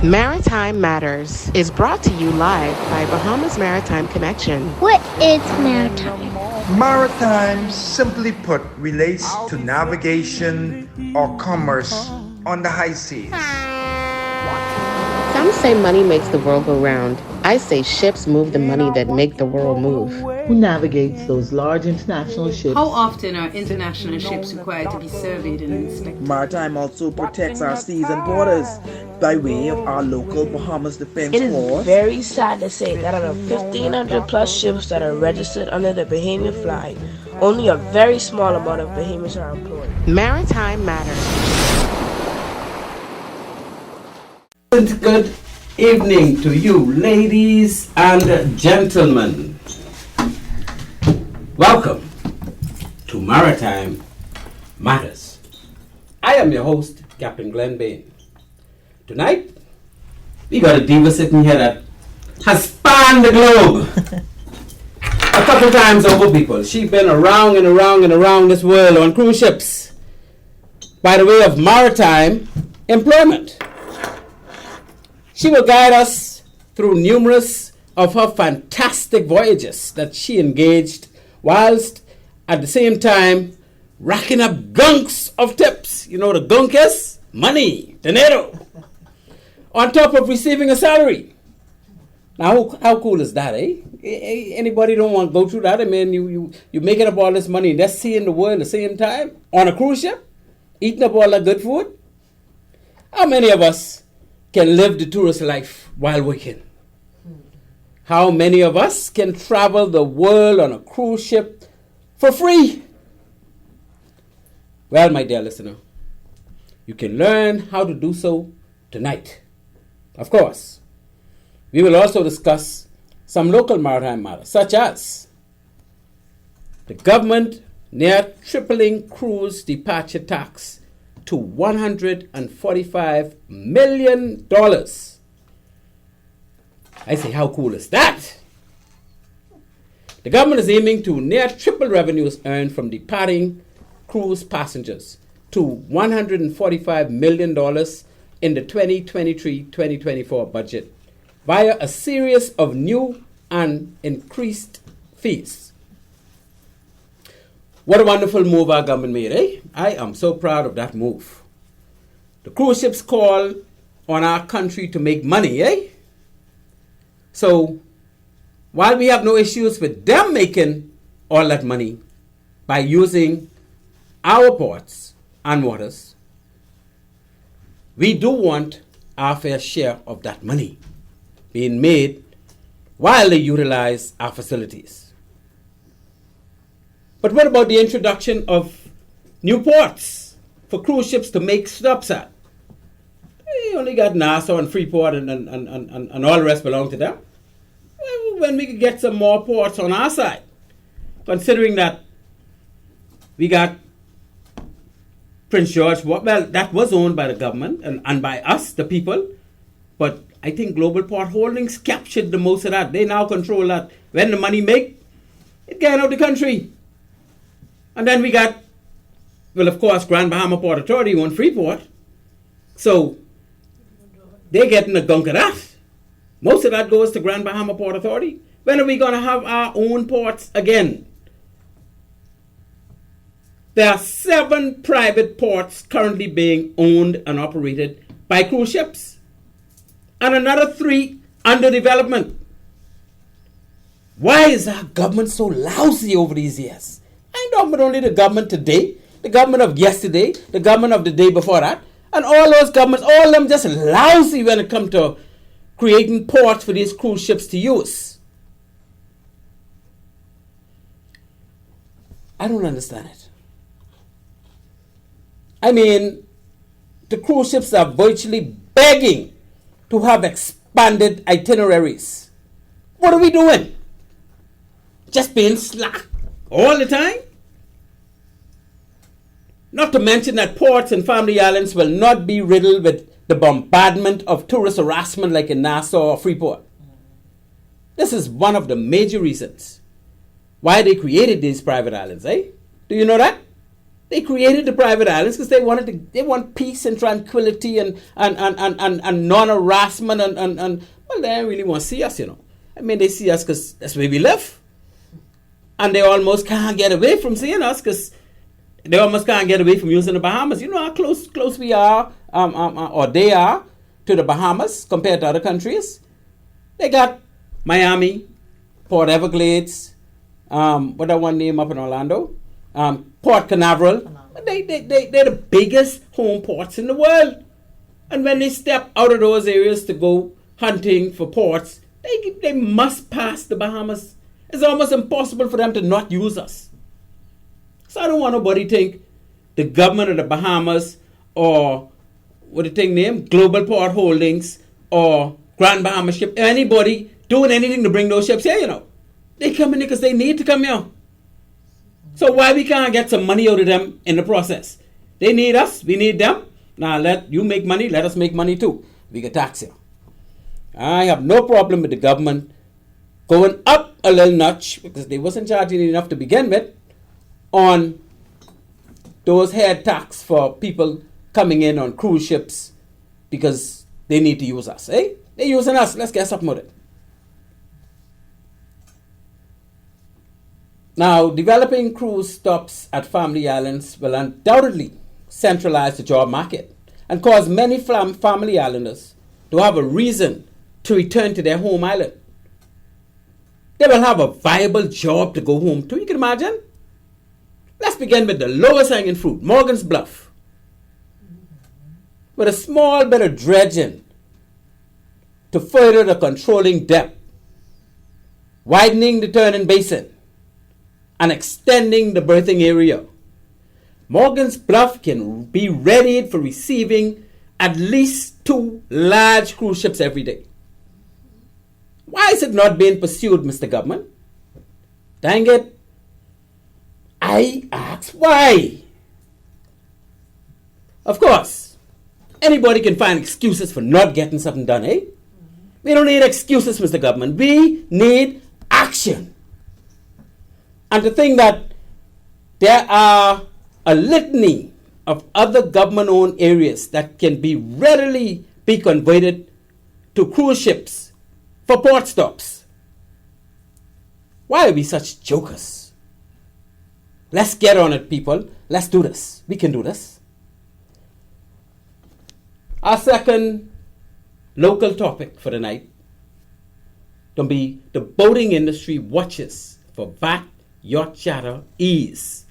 Maritime Matters is brought to you live by Bahamas Maritime Connection. What is maritime? Maritime, simply put, relates to navigation or commerce on the high seas. Some say money makes the world go round. I say ships move the money that make the world move. Who navigates those large international ships? How often are international ships required to be surveyed and inspected? Maritime also protects our seas and borders by way of our local Bahamas Defense It Force. is very sad to say that out of 1,500 plus ships that are registered under the Bahamian flag, only a very small amount of Bahamians are employed. Maritime Matters. Good evening to you, ladies and gentlemen. Welcome to Maritime Matters. I am your host, Captain Glenn Bain. Tonight, we got a diva sitting here that has spanned the globe a couple times over, people. She's been around and around and around this world on cruise ships by the way of maritime employment. She will guide us through numerous of her fantastic voyages that she engaged, whilst at the same time racking up gunks of tips. You know what a gunk is? Money, dinero. On top of receiving a salary. Now, how cool is that, eh? Anybody don't want to go through that? I mean, you making up all this money and that's seeing the world at the same time on a cruise ship, eating up all that good food. How many of us can live the tourist life while working? How many of us can travel the world on a cruise ship for free? Well, my dear listener, you can learn how to do so tonight. Of course, we will also discuss some local maritime matters, such as the government near tripling cruise departure tax to $145 million. I say, how cool is that? The government is aiming to near triple revenues earned from departing cruise passengers to $145 million in the 2023-2024 budget via a series of new and increased fees. What a wonderful move our government made, eh? I am so proud of that move. The cruise ships call on our country to make money, eh? So, while we have no issues with them making all that money by using our ports and waters, we do want our fair share of that money being made while they utilize our facilities. But what about the introduction of new ports for cruise ships to make stops at? You only got Nassau and Freeport and all the rest belong to them. Well, when we could get some more ports on our side, considering that we got Prince George, well, that was owned by the government and by us, the people, but I think Global Port Holdings captured the most of that. They now control that. When the money make, it get out of the country. And then we got, well, of course, Grand Bahama Port Authority owned Freeport. So they're getting a gunk of that. Most of that goes to Grand Bahama Port Authority. When are we going to have our own ports again? There are 7 private ports currently being owned and operated by cruise ships, and another 3 under development. Why is our government so lousy over these years? And not only the government today, the government of yesterday, the government of the day before that, and all those governments, all of them just lousy when it comes to creating ports for these cruise ships to use. I don't understand it. I mean, the cruise ships are virtually begging to have expanded itineraries. What are we doing? Just being slack all the time? Not to mention that ports and family islands will not be riddled with the bombardment of tourist harassment like in Nassau or Freeport. This is one of the major reasons why they created these private islands, eh? Do you know that? They created the private islands because they want peace and tranquility and non-harassment and well, they don't really want to see us, I mean, they see us because that's where we live. And they almost can't get away from seeing us because they almost can't get away from using the Bahamas. You know how close we are, or they are, to the Bahamas compared to other countries. They got Miami, Port Everglades, what that one name up in Orlando, Port Canaveral. They're the biggest home ports in the world. And when they step out of those areas to go hunting for ports, they must pass the Bahamas. It's almost impossible for them to not use us. So I don't want nobody to think the government of the Bahamas or what the thing named Global Port Holdings or Grand Bahama Ship, anybody doing anything to bring those ships here, They come in here because they need to come here. So why we can't get some money out of them in the process? They need us, we need them. Now let you make money, let us make money too. We get tax here. I have no problem with the government going up a little notch because they wasn't charging enough to begin with on those head tax for people coming in on cruise ships because they need to use us. They're using us. Let's get something with it. Now, developing cruise stops at family islands will undoubtedly centralize the job market and cause many family islanders to have a reason to return to their home island. They will have a viable job to go home to. You can imagine? Let's begin with the lowest hanging fruit, Morgan's Bluff. With a small bit of dredging to further the controlling depth, widening the turning basin, and extending the berthing area, Morgan's Bluff can be readied for receiving at least 2 large cruise ships every day. Why is it not being pursued, Mr. Government? Dang it. I ask why. Of course, anybody can find excuses for not getting something done, eh? We don't need excuses, Mr. Government. We need action. And to think that there are a litany of other government-owned areas that can be readily be converted to cruise ships for port stops. Why are we such jokers? Let's get on it, people. Let's do this. We can do this. Our second local topic for the night will be the boating industry watches for VAT yacht charter ease.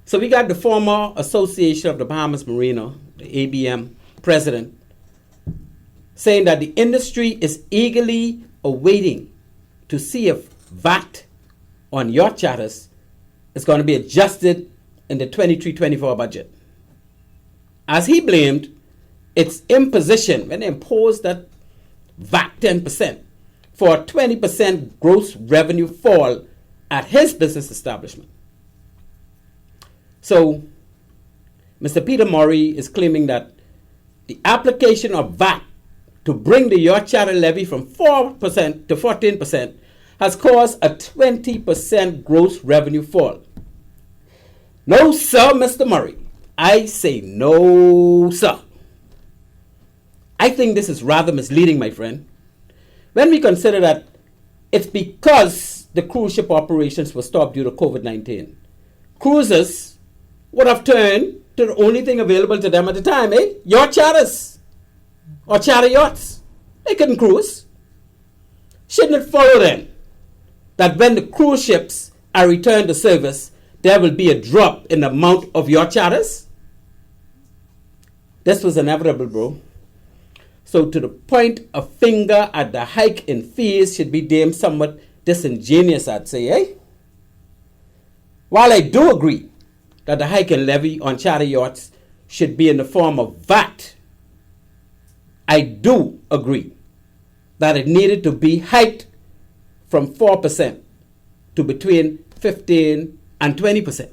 So we got the former Association of the Bahamas Marina, the ABM president, saying that the industry is eagerly awaiting to see if VAT on yacht charters is going to be adjusted in the 23-24 budget. As he blamed its imposition when they imposed that VAT 10% for a 20% gross revenue fall at his business establishment. So, Mr. Peter Murray is claiming that the application of VAT to bring the yacht charter levy from 4% to 14% has caused a 20% gross revenue fall. No, sir, Mr. Murray. I say no, sir. I think this is rather misleading, my friend. When we consider that it's because the cruise ship operations were stopped due to COVID-19, cruisers would have turned to the only thing available to them at the time, yacht charters or charter yachts. They couldn't cruise. Shouldn't it follow then that when the cruise ships are returned to service, there will be a drop in the amount of yacht charters? This was inevitable, bro. So to the point, a finger at the hike in fees should be deemed somewhat disingenuous, I'd say, While I do agree that the hike in levy on charter yachts should be in the form of VAT, I do agree that it needed to be hiked from 4% to between 15 and 20%.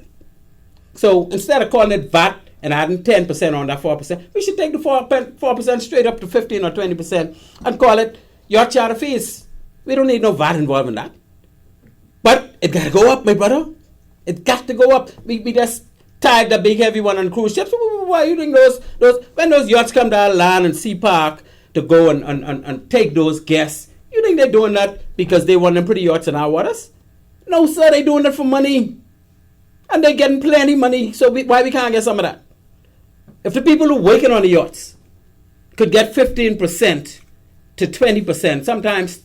So instead of calling it VAT and adding 10% on that 4%, we should take the 4% straight up to 15 or 20% and call it yacht charter fees. We don't need no VAT involved in that. But it got to go up, my brother. It got to go up. We just tag the big heavy one on cruise ships. Why you think when those yachts come to our land and sea park to go and take those guests, you think they're doing that because they want them pretty yachts in our waters? No, sir, they're doing it for money. And they're getting plenty money, so why we can't get some of that? If the people who working on the yachts could get 15% to 20%,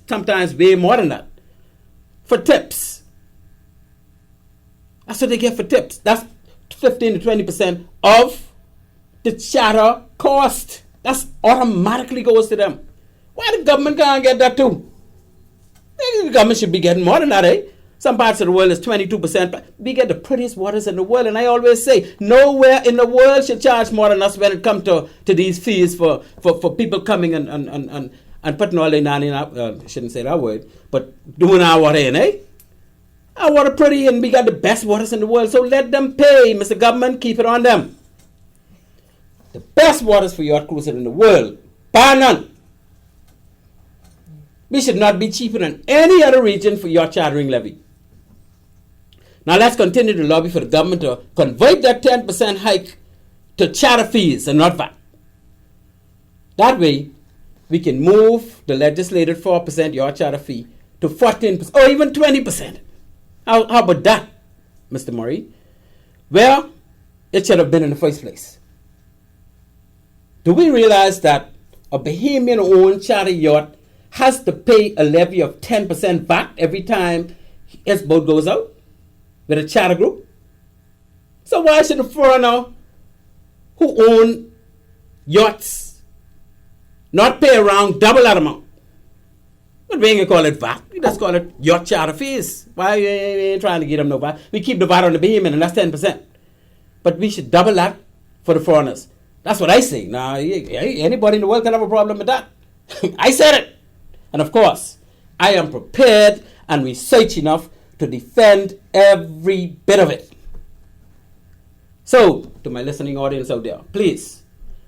sometimes way more than that, for tips. That's what they get for tips. That's 15 to 20% of the charter cost. That's automatically goes to them. Why the government can't get that too? The government should be getting more than that, eh? Some parts of the world is 22%, but we get the prettiest waters in the world. And I always say, nowhere in the world should charge more than us when it comes to these fees for people coming and putting all their nanny in our, shouldn't say that word, but doing our water in, eh? Our water pretty and we got the best waters in the world, so let them pay, Mr. Government, keep it on them. The best waters for yacht cruising in the world, bar none. We should not be cheaper than any other region for yacht chartering levy. Now let's continue to lobby for the government to convert that 10% hike to charter fees and not VAT. That way, we can move the legislated 4% yacht charter fee to 14% or even 20%. How about that, Mr. Murray? Well, it should have been in the first place. Do we realize that a Bahamian-owned charter yacht has to pay a levy of 10% VAT every time its boat goes out with a charter group? So why should a foreigner who own yachts not pay around double that amount? But we ain't gonna call it VAT. We just call it yacht charter fees. Why we ain't trying to get them no VAT? We keep the VAT on the Bahamian and that's 10%. But we should double that for the foreigners. That's what I say. Now, anybody in the world can have a problem with that. I said it. And of course, I am prepared and research enough to defend every bit of it. So, to my listening audience out there, please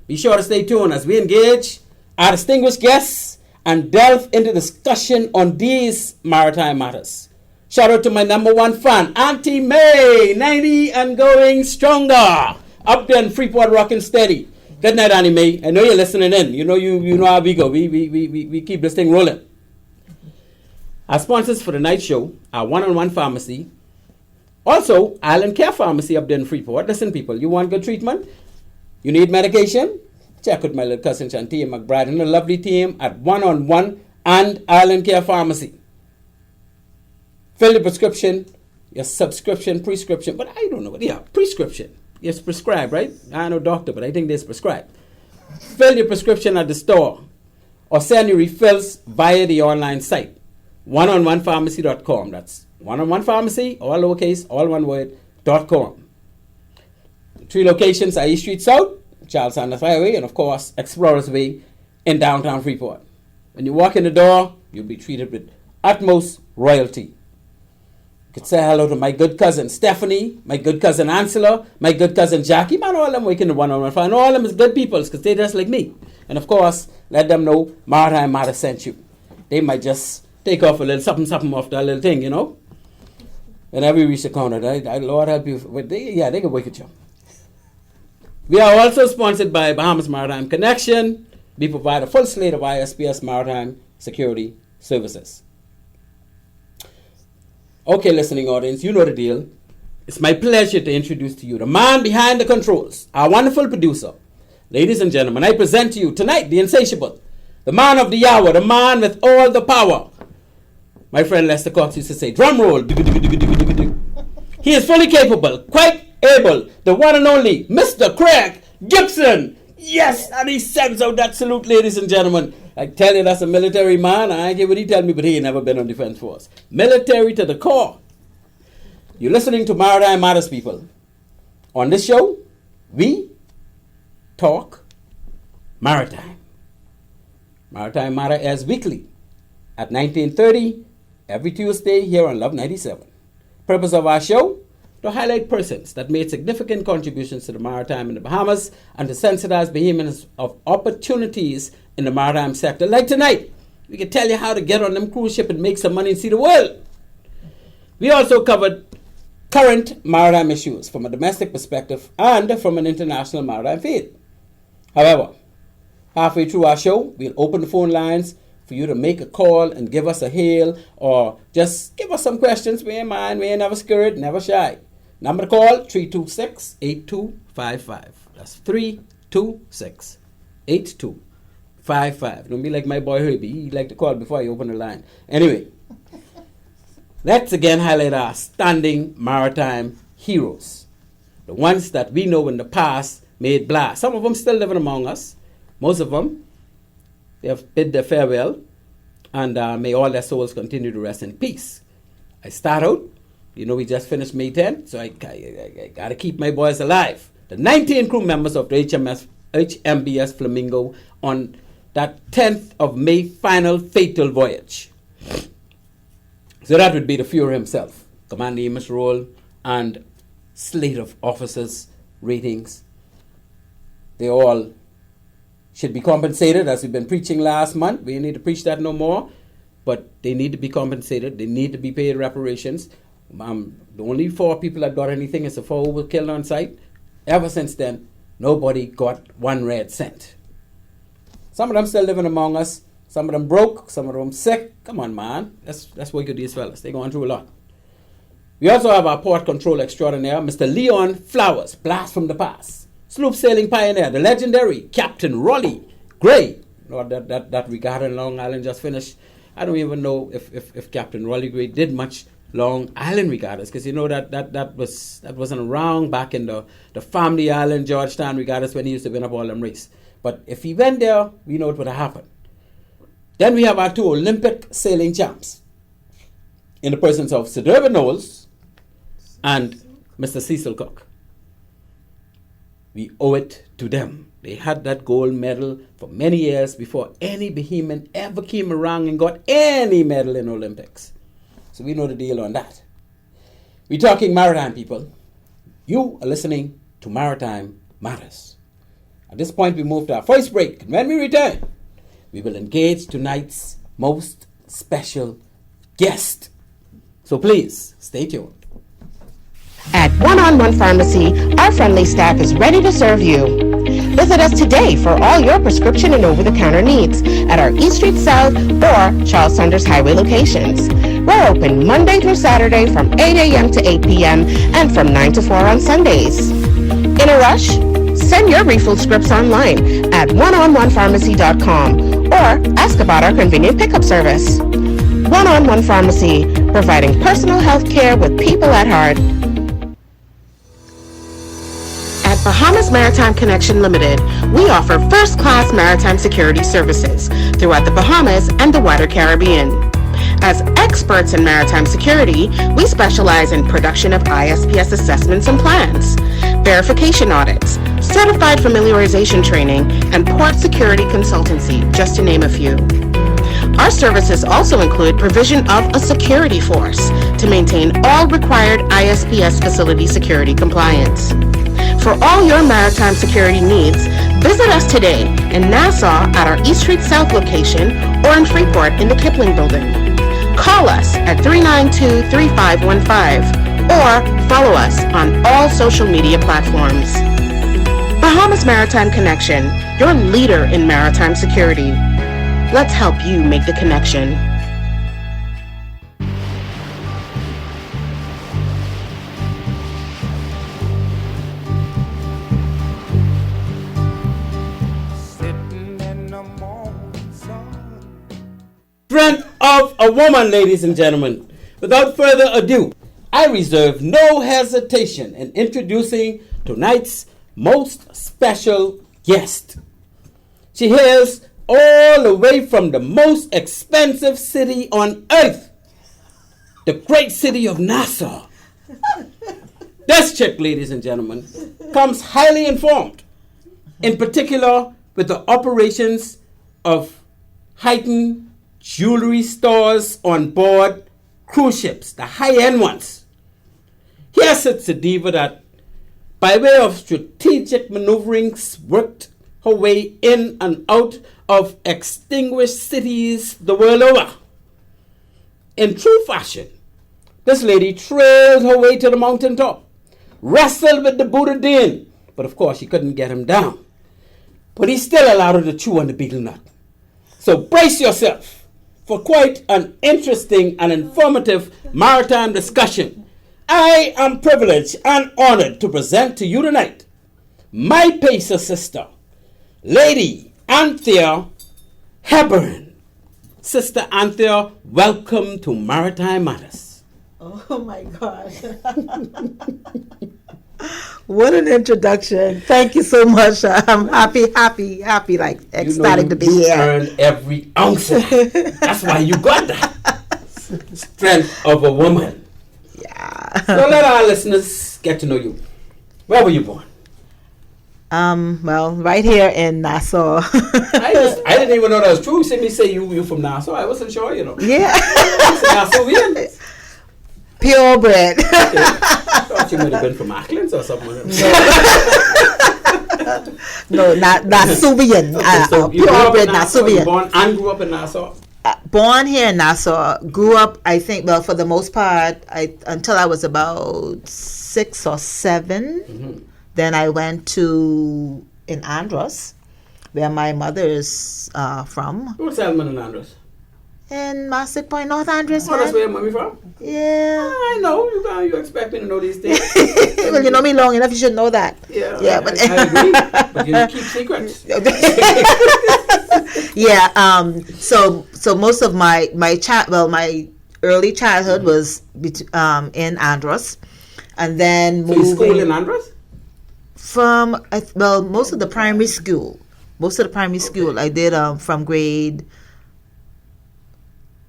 be sure to stay tuned as we engage our distinguished guests and delve into discussion on these maritime matters. Shout out to my number one fan, Auntie May, 90 and going stronger. Up there in Freeport, rocking steady. Good night, Auntie May. I know you're listening in. You know how we go. We keep this thing rolling. Our sponsors for the night show are One-on-One Pharmacy. Also, Island Care Pharmacy up there in Freeport. Listen, people, you want good treatment? You need medication? Check with my little cousin Shantia McBride and the lovely team at One-on-One and Island Care Pharmacy. Fill your prescription, your subscription, prescription, but I don't know what. Yeah, prescription. It's prescribed, right? I'm no doctor, but I think it's prescribed. Fill your prescription at the store or send your refills via the online site, oneononepharmacy.com. That's One-on-One Pharmacy, all lowercase, all one word, .com. 3 locations are East Street South, Charles Sanders Highway, and of course, Explorers Way in downtown Freeport. When you walk in the door, you'll be treated with utmost royalty. You could say hello to my good cousin Stephanie, my good cousin Ansela, my good cousin Jackie. Man, all of them working the One-on-One Pharmacy. All of them is good people because they just like me. And of course, let them know Maritime Matters sent you. They might just take off a little something off that little thing, you know. Whenever we reach the corner, Lord help you. They can work with you. We are also sponsored by Bahamas Maritime Connection. We provide a full slate of ISPS maritime security services. Okay, listening audience, you know the deal. It's my pleasure to introduce to you the man behind the controls, our wonderful producer. Ladies and gentlemen, I present to you tonight the insatiable, the man of the hour, the man with all the power. My friend Lester Cox used to say, drum roll. He is fully capable, quite able, the one and only Mr. Craig Gibson. Yes, and he sends out that salute, ladies and gentlemen. I tell you, that's a military man. I ain't care what he tell me, but he ain't never been on defense force. Military to the core. You're listening to Maritime Matters, people. On this show, we talk maritime. Maritime Matter airs weekly at 19:30 every Tuesday here on Love 97. Purpose of our show? To highlight persons that made significant contributions to the maritime in the Bahamas and to sensitize Bahamians of opportunities in the maritime sector. Like tonight, we can tell you how to get on them cruise ship and make some money and see the world. We also covered current maritime issues from a domestic perspective and from an international maritime field. However, halfway through our show, we'll open the phone lines for you to make a call and give us a hail or just give us some questions. We ain't mind, we ain't never scared, never shy. Number to call, 326-8255. That's 326-8255. Don't be like my boy Herbie. He like to call before I open the line. Anyway, let's again highlight our standing maritime heroes. The ones that we know in the past made blast. Some of them still living among us. Most of them, they have bid their farewell. And may all their souls continue to rest in peace. I start out, we just finished May 10th, so I got to keep my boys alive. The 19 crew members of the HMBS Flamingo on that 10th of May final fatal voyage. So that would be the Fuhrer himself, Commander Amos Roll, and slate of officers, ratings. They all should be compensated, as we've been preaching last month. We need to preach that no more, but they need to be compensated. They need to be paid reparations. The only 4 people that got anything is the 4 who were killed on site. Ever since then, nobody got 1 red cent. Some of them still living among us. Some of them broke. Some of them sick. Come on, man. Let's work with these fellas. They're going through a lot. We also have our port control extraordinaire, Mr. Leon Flowers, blast from the past. Sloop sailing pioneer, the legendary Captain Raleigh Gray. That regatta in Long Island just finished. I don't even know if Captain Raleigh Gray did much Long Island regattas, because that wasn't around back in the Family Island, Georgetown regattas when he used to win up all them races. But if he went there, we know what would have happened. Then we have our 2 Olympic sailing champs in the presence of Sir Derwin Knowles and Mr. Cecil Cook. We owe it to them. They had that gold medal for many years before any Bahamian ever came around and got any medal in Olympics. So we know the deal on that. We're talking maritime, people. You are listening to Maritime Matters. At this point, we move to our first break. And when we return, we will engage tonight's most special guest. So please, stay tuned. At One-on-One Pharmacy, our friendly staff is ready to serve you. Visit us today for all your prescription and over-the-counter needs at our East Street South or Charles Saunders Highway locations. We're open Monday through Saturday from 8 a.m. to 8 p.m. and from 9 to 4 on Sundays. In a rush? Send your refill scripts online at oneononepharmacy.com or ask about our convenient pickup service. One-on-One Pharmacy, providing personal health care with people at heart. At Bahamas Maritime Connection Limited, we offer first-class maritime security services throughout the Bahamas and the wider Caribbean. As experts in maritime security, we specialize in production of ISPS assessments and plans, verification audits, certified familiarization training, and port security consultancy, just to name a few. Our services also include provision of a security force to maintain all required ISPS facility security compliance. For all your maritime security needs, visit us today in Nassau at our East Street South location or in Freeport in the Kipling building. Call us at 392-3515 or follow us on all social media platforms. Bahamas Maritime Connection, your leader in maritime security. Let's help you make the connection. Strength of a woman, ladies and gentlemen. Without further ado, I reserve no hesitation in introducing tonight's most special guest. She hails all the way from the most expensive city on earth, the great city of Nassau. This chick, ladies and gentlemen, comes highly informed, in particular with the operations of heightened jewelry stores on board cruise ships, the high-end ones. Here sits a diva that, by way of strategic maneuverings, worked her way in and out of extinguished cities the world over. In true fashion, This lady trailed her way to the mountaintop, wrestled with the Buddha Dean, but of course she couldn't get him down. But he still allowed her to chew on the betel nut. So brace yourself for quite an interesting and informative maritime discussion. I am privileged and honored to present to you tonight my pacer sister, Lady ANTHEA HEPBURN. Sister ANTHEA, welcome to Maritime Matters. Oh my gosh. What an introduction. Thank you so much. I'm happy, like ecstatic to be you here. Earned every ounce of it. That's why you got that strength of a woman. Yeah. So let our listeners get to know you. Where were you born? Well, right here in Nassau. I didn't even know that was true. You see me say you from Nassau. I wasn't sure, Yeah. Nassauian. Purebred. Okay. I thought you might have been from Acklands or something. No, not Nasubian. Purebred You Nasubian. born and grew up in Nassau? Born here in Nassau. Grew up, I think, well, for the most part, until I was about 6 or 7. Mm-hmm. Then I went in Andros, where my mother is from. What's Elman and Andros? In Mastic Point, North Andros. Oh, that's where your mommy from? Yeah. I know. You expect me to know these things. Well, you know me long enough, you should know that. Yeah, but I agree. But you keep secrets. Yeah. So most of my early childhood was in Andros, and then So you schooled in Andros? from most of the primary school. I did from grade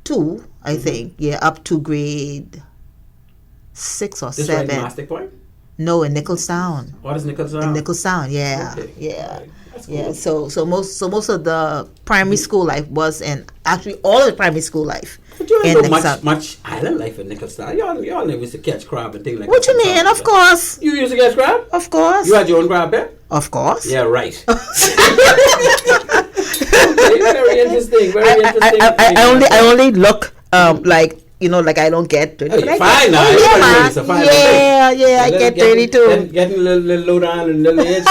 2, I think. Yeah, up to grade 6 or This 7. right in Mastic Point? No, in Nicholstown. What is Nicholstown? In Nicholstown, yeah. Okay. Yeah. Right. That's cool. Yeah, so most of the primary school life was actually all of the primary school life. But you in ain't know Nicholstown. much island life in Nicholstown. Y'all never used to catch crab and things like What that. you mean? Of course. You used to catch crab? Of course. You had your own crab there? Of course. Yeah, right. Okay, very interesting. Very interesting. I only look like I don't get dirty. Oh, but you're I fine get- now. oh, Everybody is a fine yeah, I get dirty too. Getting a little low down and a little edge.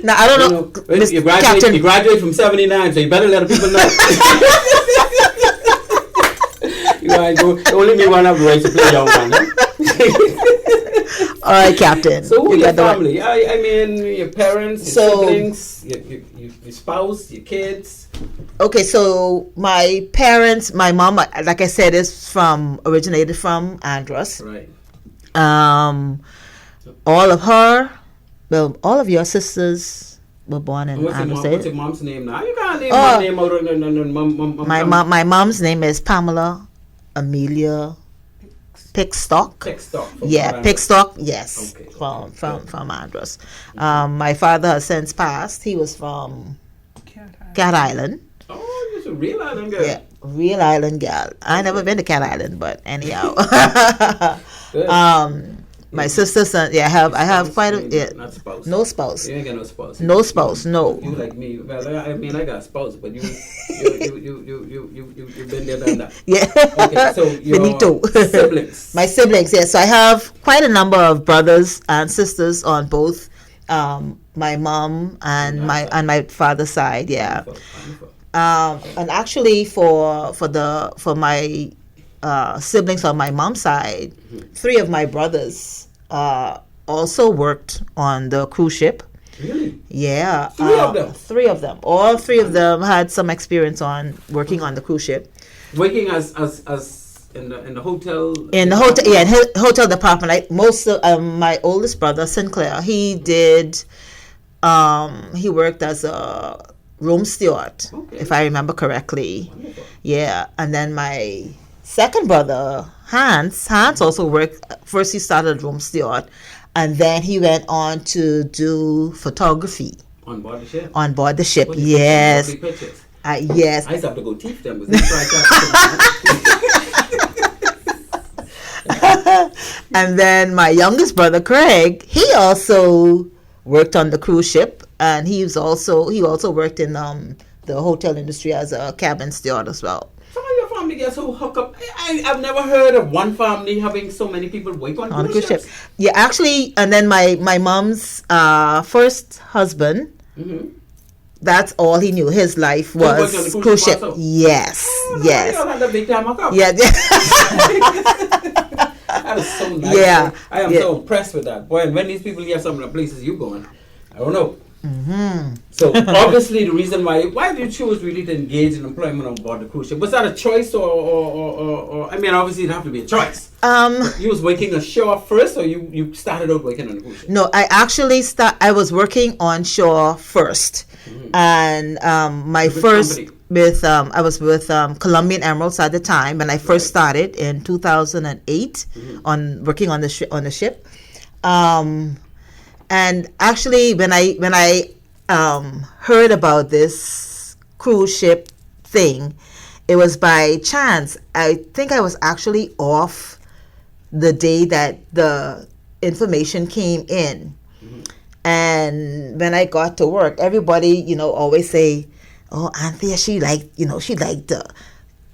Now I don't know. Mr. You Captain. graduate from 79, so you better let the people know. Only me one have the right to play young man. Huh? All right, Captain. So who You your got the right- family? I mean, your parents, your siblings, your spouse, your kids. Okay, so my parents, my mom, like I said, originated from Andros. Right. All of your sisters were born in Andros. What's your mom's name now? You can't name my name out of My mom's name is Pamela Amelia Pickstock. Pickstock. Yeah, Pickstock. Yes, Okay. from Andros. My father has since passed. He was from Cat Island. Oh, you're a real island girl. Yeah, real island girl. I never been to Cat Island, but anyhow. Good. My sister's son. Yeah, I have quite a Not spouse. no spouse. You ain't got no spouse. No spouse. No. You like me. Well, I mean, I got a spouse, but you've been there, done that. Yeah. Okay, so your Me too. siblings. My siblings. Yes, so I have quite a number of brothers and sisters on both my mom and my father's side. Yeah. Wonderful. And actually for my siblings on my mom's side, 3 of my brothers also worked on the cruise ship. Really? Yeah. 3 of them? 3 of them. All 3 of them had some experience on working on the cruise ship. Working as in the hotel. In the hotel, yeah, in hotel department. Like most of my oldest brother Sinclair, he did. He worked as a room steward, if I remember correctly. Wonderful. Yeah, and then my second brother Hans also worked. First, he started room steward, and then he went on to do photography On board the ship. on board the ship. What, you took Yes, some lovely pictures? yes. I used to have to go teach them because they tried that. And then my youngest brother Craig, he also worked on the cruise ship, and he also worked in the hotel industry as a cabin steward as well. Some of your family get so hooked up? I've never heard of one family having so many people work on cruise ships. Yeah, actually, and then my mom's first husband, that's all he knew. His life was cruise ship. Yes, yes. You had a big time hookup. Yeah. That is so nice. Yeah. I am so impressed with that. Boy, and when these people hear some of the places you going, I don't know. So obviously the reason why did you choose really to engage in employment on board the cruise ship? Was that a choice or I mean, obviously it have to be a choice. You was working ashore first, or you started out working on the cruise ship? No, I actually I was working on shore first, and my first company? I was with Colombian Emeralds at the time when I first started in 2008 on working on the ship. And actually, when I heard about this cruise ship thing, it was by chance. I think I was actually off the day that the information came in. And when I got to work, everybody, always say, "Oh, Anthea, she liked to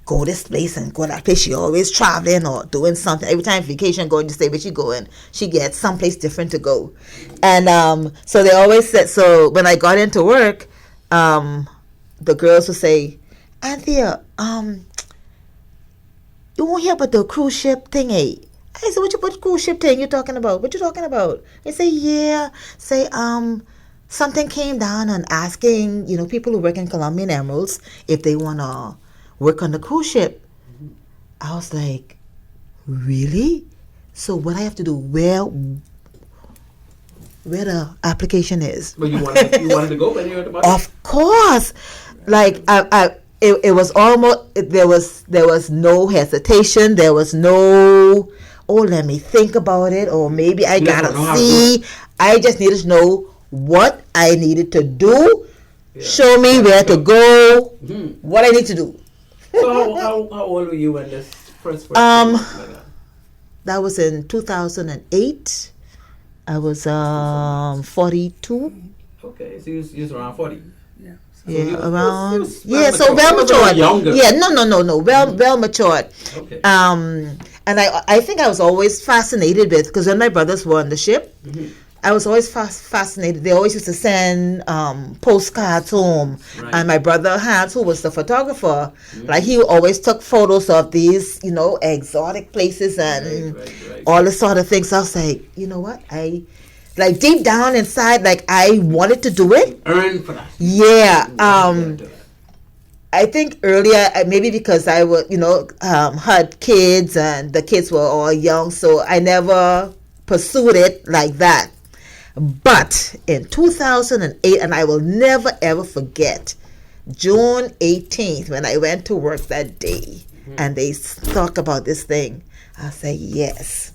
go this place and go that place. She always traveling or doing something. Every time vacation going to say where she going, she gets someplace different to go." And so they always said, so when I got into work, the girls would say, "Anthea, you won't hear about the cruise ship thing, eh?" I said, what cruise ship thing you talking about? What you talking about? They say, yeah. Say, something came down and asking, people who work in Colombian Emeralds if they want to work on the cruise ship. I was like, really? So what I have to do? Where the application is? But you wanted to go when you heard about it? Of course. Like it was almost, there was no hesitation. There was no, let me think about it, or maybe I gotta see. I just needed to know what I needed to do. Yeah. Show me where to go. What I need to do. So how old were you when this first that was in 2008. I was 42. Okay, so you was around 40. Yeah. Yeah, around. So well matured. Yeah, no. Well matured. Okay. And I think I was always fascinated with, because when my brothers were on the ship, I was always fascinated. They always used to send postcards home. Right. And my brother Hans, who was the photographer, like he always took photos of these, exotic places and all this sort of things. So I was like, you know what? Like deep down inside, like I wanted to do it. Earn for that. Yeah. I think earlier, maybe because I was, had kids and the kids were all young, so I never pursued it like that. But in 2008, and I will never ever forget, June 18th, when I went to work that day, and they talked about this thing, I said yes.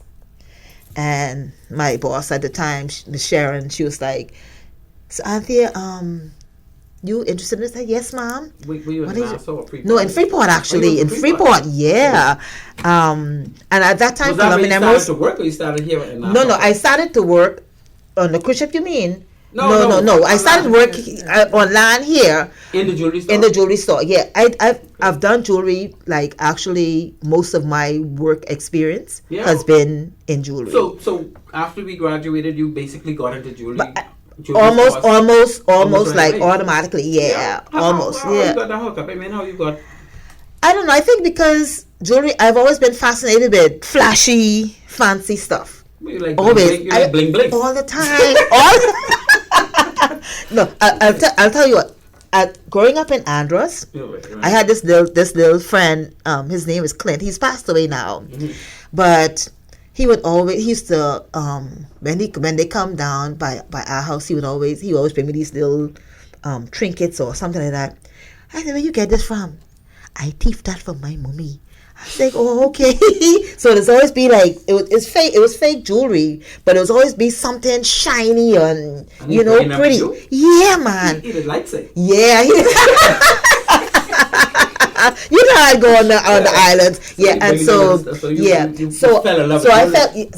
And my boss at the time, Miss Sharon, she was like, "So Anthea, you interested in this?" I said, "Yes, ma'am." Were you in Nassau or Freeport? No, in Freeport actually. In Freeport, yeah. And at that time, was that when you started to work, or you started here in Nassau? No. I started to work on the cruise ship. You mean? No. I started working on land here. In the jewelry store? In the jewelry store, yeah. I've done jewelry, like actually most of my work experience has been in jewelry. So after we graduated, you basically got into jewelry? Almost like automatically, yeah. How you got that hookup? I mean, how you got... I don't know. I think because jewelry, I've always been fascinated with flashy, fancy stuff. You like always. You like bling bling? All the time. No, I'll tell you what. Growing up in Andros, I had this little friend. His name is Clint. He's passed away now, but he used to when they come down by our house, he always bring me these little trinkets or something like that. I said, "Where you get this from?" "I thieved that from my mommy." I was like, "Oh, okay." So there's always be like it's fake. It was fake jewelry, but it was always be something shiny and pretty. Yeah, man. He did like say. Yeah. You know I go on the islands, yeah, you and really so know this, so so fell in love so with I jewelry.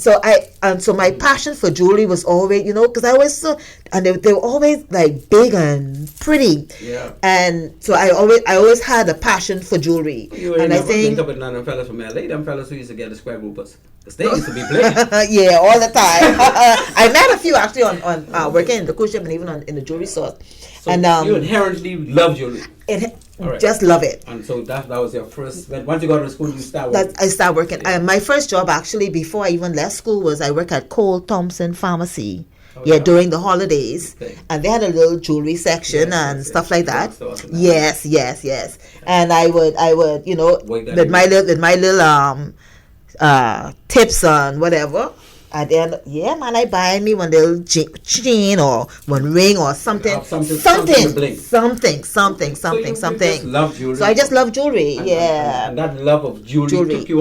felt so my passion for jewelry was always, because I always saw, and they were always like big and pretty, Yeah. and so I always had a passion for jewelry, You and ain't I never link think up with none of them fellas from LA. Them fellas who used to get the square groupers. Because they used to be playing. yeah, all the time. I met a few actually on working in the cruise ship and even in the jewelry store. So And you inherently love jewelry. All right. just love it. And so that was your first. Once you got to school, you start working. I started working. My first job actually before I even left school was I worked at Cole Thompson Pharmacy. During the holidays, and they had a little jewelry section and stuff like that. Yes. And I would, with my little tips on whatever. At the end, I buy me one little chain or one ring or something. So you just love jewelry. So I just love jewelry. And that love of jewelry took you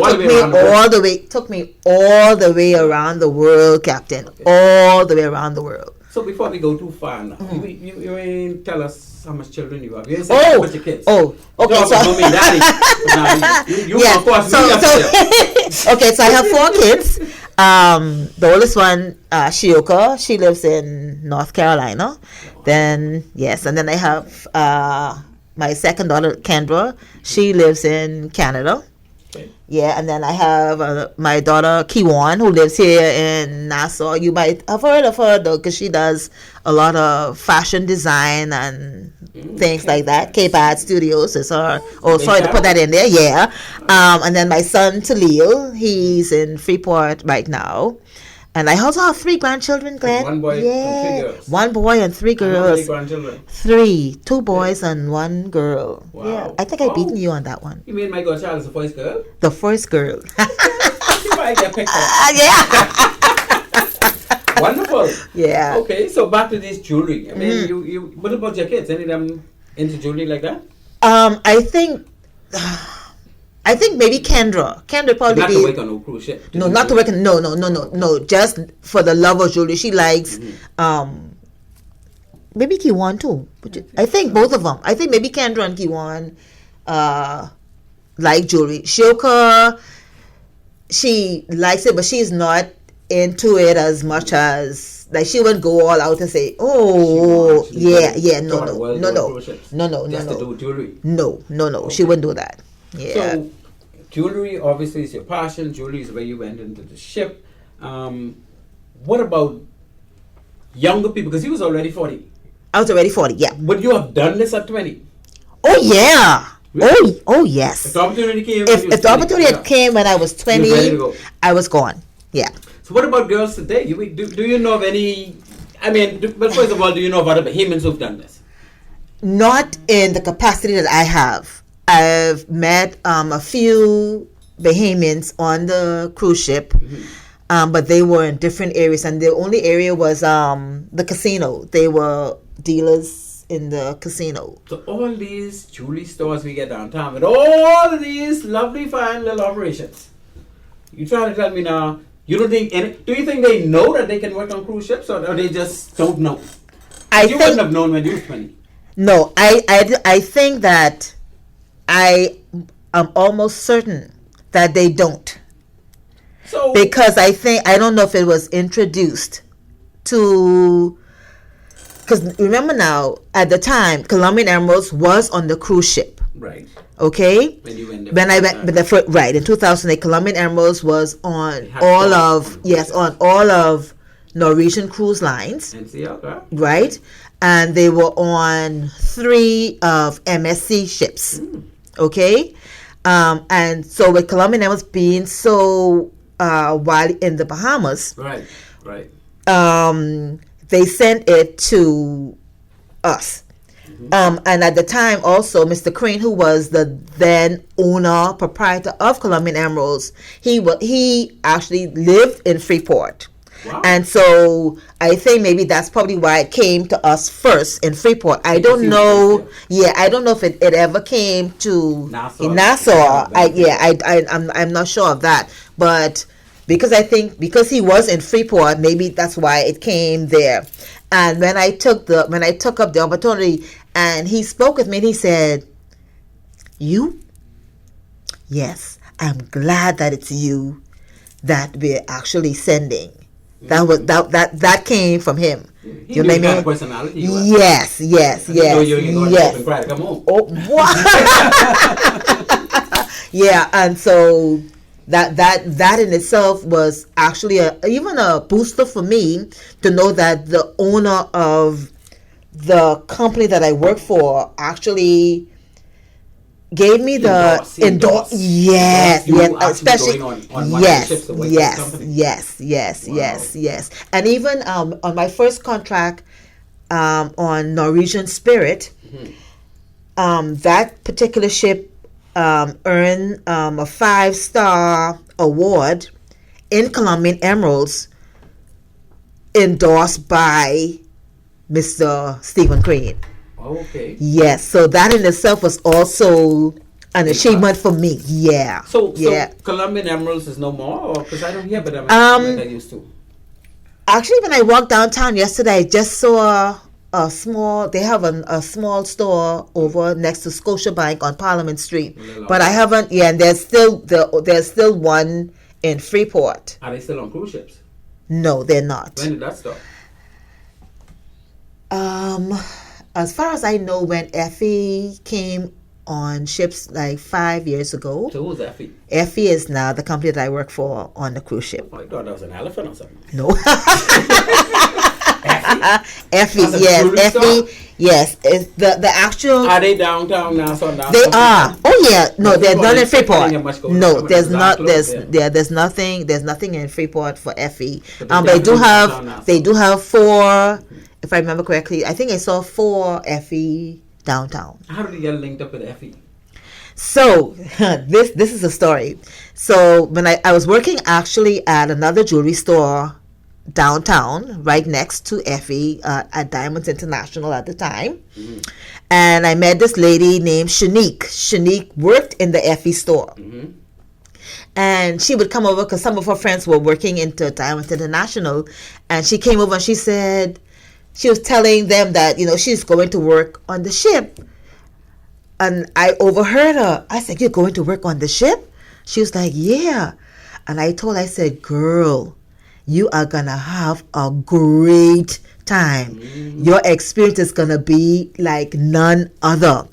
took me all the way around the world, Captain. Okay. All the way around the world. So before we go too far now, you ain't tell us how much children you have. You ain't say how much your kids. Okay. So mommy, daddy. You of course okay, so I have 4 kids. The oldest one, Shioka, she lives in North Carolina. Then and then I have my second daughter, Kendra. She lives in Canada. Okay. Yeah, and then I have my daughter Kiwan, who lives here in Nassau. You might have heard of her though, because she does a lot of fashion design and things like that. Cape Ad Studios is her. Oh, sorry to put that in there. Yeah. And then my son Talil, he's in Freeport right now. And I also have 3 grandchildren, Glenn. 1 boy and 3 girls. 1 boy and 3 girls. How many grandchildren? 3. 2 boys and 1 girl. Wow. Yeah, I think I've beaten you on that one. You mean my godchild is the first girl? The first girl. You might get picked up. Yeah. Wonderful. Yeah. Okay, so back to this jewelry. I mean, you. What about your kids? Any of them into jewelry like that? I think maybe Kendra. Kendra probably not to work on no cruise ship. No, not to work on. No. Just for the love of jewelry. She likes. Maybe Kiwan too. I think both of them. I think maybe Kendra and Kiwan like jewelry. Shioka, she likes it, but she's not into it as much as she wouldn't go all out and say, no. Just to do jewelry. No. She wouldn't do that. Yeah. So, jewelry obviously is your passion. Jewelry is where you went into the ship. What about younger people? Because you was already 40. I was already 40, yeah. Would you have done this at 20? Oh, yeah. Really? Oh, yes. If the opportunity came, if the opportunity came when I was 20, I was gone. Yeah. So what about girls today? Do you know of any? I mean, but first of all, do you know of other Bahamians who've done this? Not in the capacity that I have. I've met a few Bahamians on the cruise ship, but they were in different areas, and the only area was the casino. They were dealers in the casino. So all these jewelry stores we get downtown with all of these lovely, fine little operations. You trying to tell me now? You don't think? Do you think they know that they can work on cruise ships, or they just don't know? You wouldn't have known when you were 20. No, I think that I am almost certain that they don't. So because I don't know if it was introduced to. Because remember now, at the time, Colombian Emeralds was on the cruise ship. Right. Okay. When you went there. When I went, in 2008, Colombian Emeralds was on all of Norwegian cruise lines. ANTHEA, right, and they were on 3 of MSC ships. Okay, and so with Colombian Emeralds being so while in the Bahamas, right. They sent it to us. And at the time also, Mr. Crane, who was the then owner, proprietor of Colombian Emeralds, he actually lived in Freeport. Wow. And so I think maybe that's probably why it came to us first in Freeport. I don't know. Yeah, I don't know if it ever came to Nassau. I'm not sure of that. But because I think because he was in Freeport, maybe that's why it came there. And when I took up the opportunity, and he spoke with me, and he said, "You yes, I'm glad that it's you that we're actually sending. That was that came from him. He You knew know the what I kind mean? of personality you are. Yes, yes, I didn't know yes, you ain't going to yes. and cry to come home. Oh, what? Yeah, and so that in itself was actually even a booster for me to know that the owner of the company that I work for actually gave me the Endorse yes, you yes, actually especially going on one of the ships, the White House yes, company. yes, and even on my first contract on Norwegian Spirit, that particular ship earned a 5-star award in Colombian Emeralds, endorsed by Mr. Stephen Crane. Okay. Yes, so that in itself was also an achievement for me. Yeah. So yeah. Colombian Emeralds is no more, or because I don't hear about them like I used to. Actually, when I walked downtown yesterday, I just saw a small. They have a small store over next to Scotiabank on Parliament Street, but I haven't. Yeah, and there's still one in Freeport. Are they still on cruise ships? No, they're not. When did that start? As far as I know, when Effie came on ships like 5 years ago. So who's Effie? Effie is now the company that I work for on the cruise ship. Oh, I thought that was an elephant or something. No. Effie, yes, Effie, yes. It's the actual. Are they downtown now? They are. Oh yeah. No, they're not in Freeport. No, there's not. There's nothing. There's nothing in Freeport for Effie. They do have. They do have 4. If I remember correctly, I think I saw 4 Effie downtown. How did you get linked up with Effie? So this is a story. So when I was working actually at another jewelry store downtown, right next to Effie, at Diamonds International at the time, and I met this lady named Shanique. Shanique worked in the Effie store, and she would come over because some of her friends were working into Diamonds International, and she came over and she said. She was telling them that, she's going to work on the ship. And I overheard her. I said, you're going to work on the ship? She was like, yeah. And I told her, I said, girl, you are going to have a great time. Your experience is going to be like none other.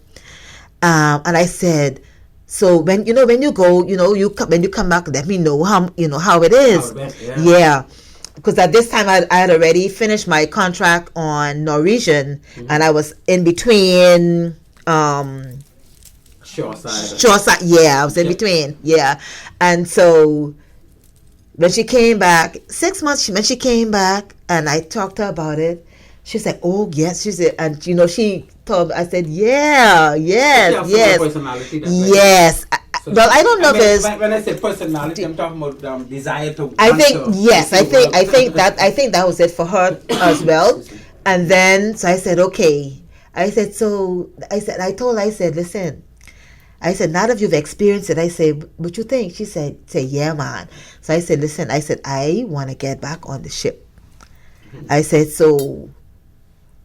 And I said, so when you go, when you come back, let me know how it is. Yeah. Because at this time I had already finished my contract on Norwegian, and I was in between Shoreside. Yeah, I was in between. Yeah, and so when she came back, 6 months. When she came back, and I talked to her about it, she said, "Oh yes," she said, and she told me. I said, "Yeah, yes." Well, I don't know if it's. When I say personality, I'm talking about desire to. I think that was it for her as well. And then so I said, okay. I told her, I said, listen. I said, now that you've experienced it, I said, what you think? She said, yeah, man. So I said, listen. I said, I want to get back on the ship. I said, so,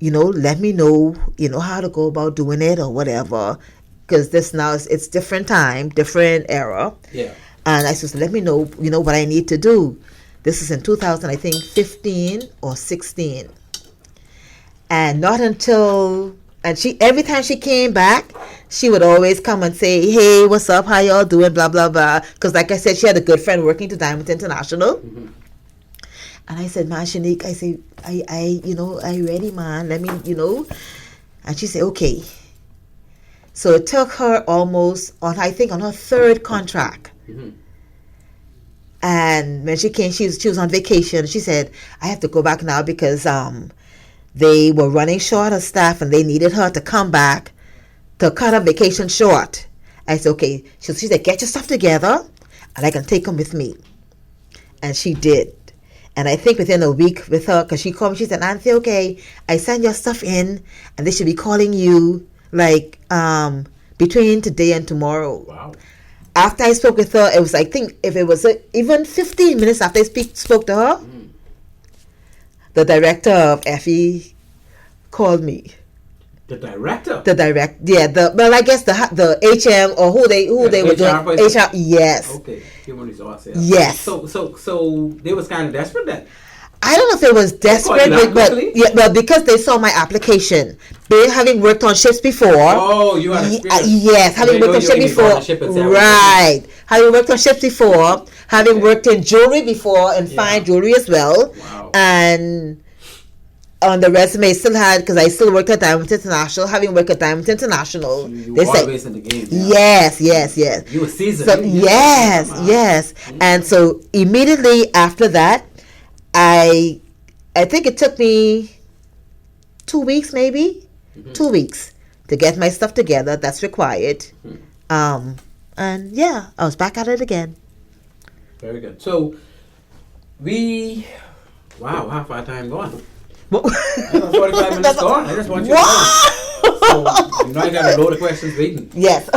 let me know, how to go about doing it or whatever. Because this now it's different time, different era. Yeah. And I said, let me know, what I need to do. This is in 2000, I think 15 or 16. And not until, and every time she came back, she would always come and say, hey, what's up? How y'all doing? Blah, blah, blah. Because like I said, she had a good friend working to Diamonds International. And I said, man, Shanique, I say, I ready, man. Let me, And she said, okay. So it took her almost on her 3rd contract. And when she came, she was on vacation. She said, I have to go back now because they were running short of staff and they needed her to come back to cut her vacation short. I said, okay. She said, get your stuff together and I can take them with me. And she did. And I think within a week with her, because she called me, she said, Anthea, okay, I send your stuff in and they should be calling you like between today and tomorrow. Wow. After I spoke with her, it was, I think, if it was even 15 minutes after I spoke to her, the director of Effie called me. The director. Well, I guess the HM or who they were doing HR. Yes. Okay, human resource. Yeah. Yes. So they was kind of desperate then. I don't know if it was desperate, but because they saw my application, they having worked on ships before. Oh, you had experience. Yes, having worked on ships before. Right, having worked on ships before, having worked in jewelry before and fine jewelry as well. Wow. And on the resume, still had, because I still worked at Diamond International. Having worked at Diamond International, You they were said, always in the game. Yeah. yes. You were seasoned. So yes. And so immediately after that, I think it took me 2 weeks, maybe 2 weeks to get my stuff together. That's required. And yeah, I was back at it again. Very good. So wow, how far time gone? 45 minutes gone. I just want you to know. So, you know, I got a load of questions waiting. Yes.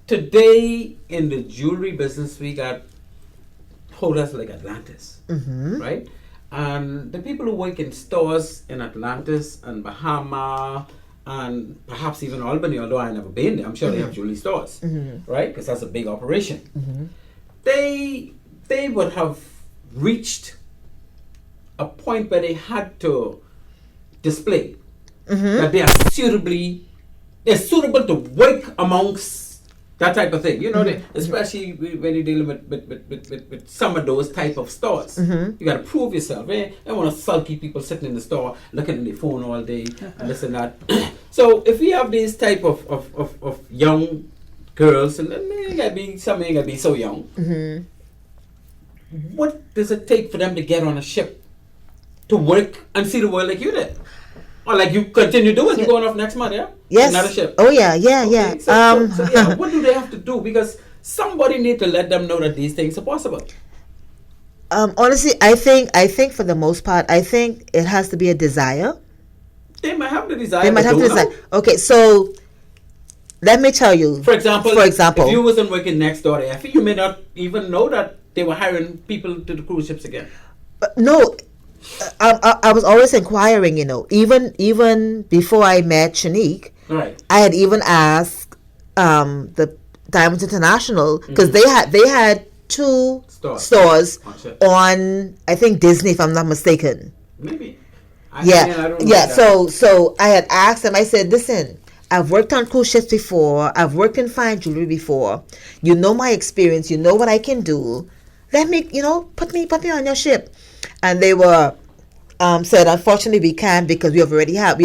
Today in the jewelry business, we got holders like Atlantis, right? And the people who work in stores in Atlantis and Bahamas and perhaps even Albany, although I've never been there, I'm sure they have jewelry stores, right? Because that's a big operation. They would have reached a point where they had to display that they are they're suitable to work amongst that type of thing. You know, especially when you're dealing with some of those type of stores. You got to prove yourself. I don't want to sulky people sitting in the store looking at their phone all day and this and that. So if we have these type of young girls, and then they got to be something got to be so young. What does it take for them to get on a ship to work and see the world like you did? Or like you continue doing, you're going off next month, yeah? Yes. Another ship. Oh yeah. Okay, so yeah, what do they have to do? Because somebody need to let them know that these things are possible. Honestly, I think for the most part, I think it has to be a desire. They might have the desire. They might have the desire. Okay, so let me tell you. For example, if you wasn't working next door, I think you may not even know that they were hiring people to the cruise ships again. No, I was always inquiring. You know, even before I met Shanique, right. I had even asked the Diamond International because they had two stores on I think Disney, if I'm not mistaken. Maybe. I don't know. So I had asked them. I said, "Listen, I've worked on cruise ships before. I've worked in fine jewelry before. You know my experience. You know what I can do. Let me, put me on your ship." And they were said, "Unfortunately, we can't because we already have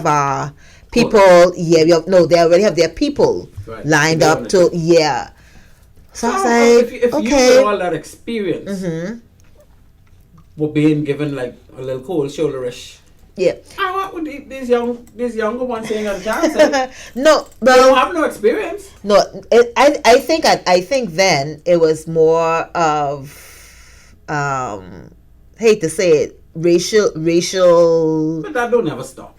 our people. They already have their people lined up to So I was like, if okay. you with all that experience, were being given like a little cold shoulderish. Yeah. What would these younger ones saying at a chance? No, they don't have no experience. No, I think then it was more of hate to say it, racial. But that don't ever stop.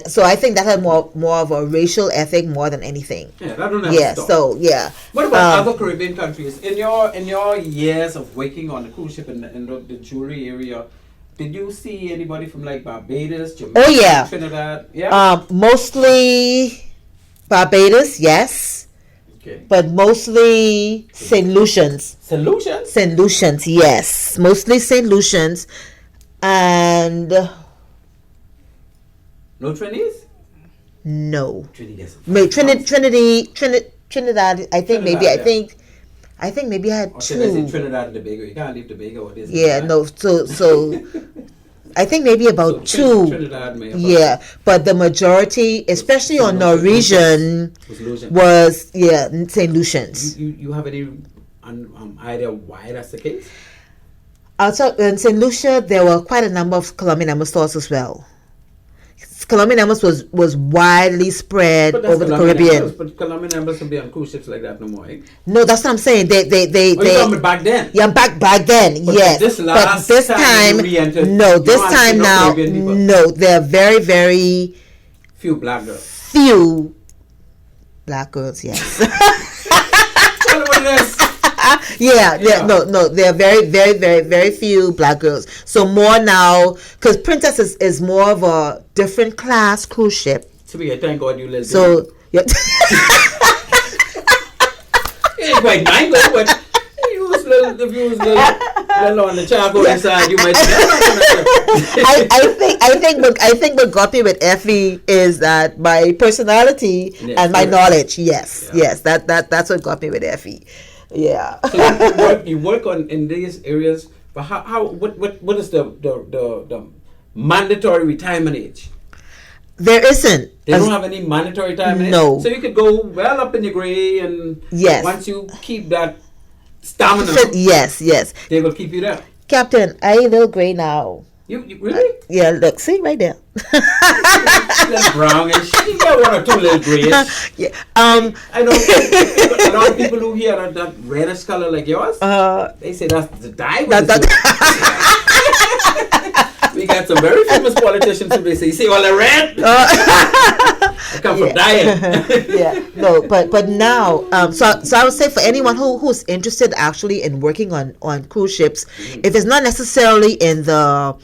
So I think that had more of a racial ethic more than anything. Yeah, that don't ever stop. So yeah. What about other Caribbean countries? In your years of working on the cruise ship in the jewelry area, did you see anybody from like Barbados, Jamaica, Trinidad? Yeah. Mostly Barbados, yes. Okay. But mostly St. Lucians. St. Lucians? St. Lucians, yes. Mostly St. Lucians. And no Trinis? No. Trinidad. I think maybe I had two. I say Trinidad and Tobago. You can't leave Tobago. What is it? Yeah, no. So I think maybe about two. Trinidad may have but the majority, especially on Norwegian, was St. Lucians. You have any idea why that's the case? Outside in St. Lucia, there were quite a number of Colombian Emma stores as well. Colombian Emmas was widely spread over the Caribbean. But Colombian Emmas can be on cruise ships like that no more, eh? No, that's what I'm saying. They you talking back then? Yeah, back then, but yes. But this time, no. This time now, no. There are very, very few black girls. Few black girls, yes. Yeah, no, there are very few black girls. So more now, because Princess is more of a different class cruise ship. So we thank God you let So yeah. It ain't quite mine, but if you was little on the charcoal inside, you might. I think what got me with Effie is that my personality and my knowledge. Yes, that's what got me with Effie. Yeah. So you work on in these areas, but what is the mandatory retirement age? There isn't. They don't have any mandatory retirement age? No. So you could go well up in your grade, and once you keep that stamina, yes, they will keep you there. Captain, I a little gray now. You really? Yeah, look, see right there. That's brownish. You got one or two little grayish. Yeah. I know a lot of people who hear that reddish color like yours. They say that's the dye. We got some very famous politicians who they say, "You see all the red? I come from diet." Yeah, no, but now, so I would say for anyone who's interested actually in working on cruise ships, if it's not necessarily in the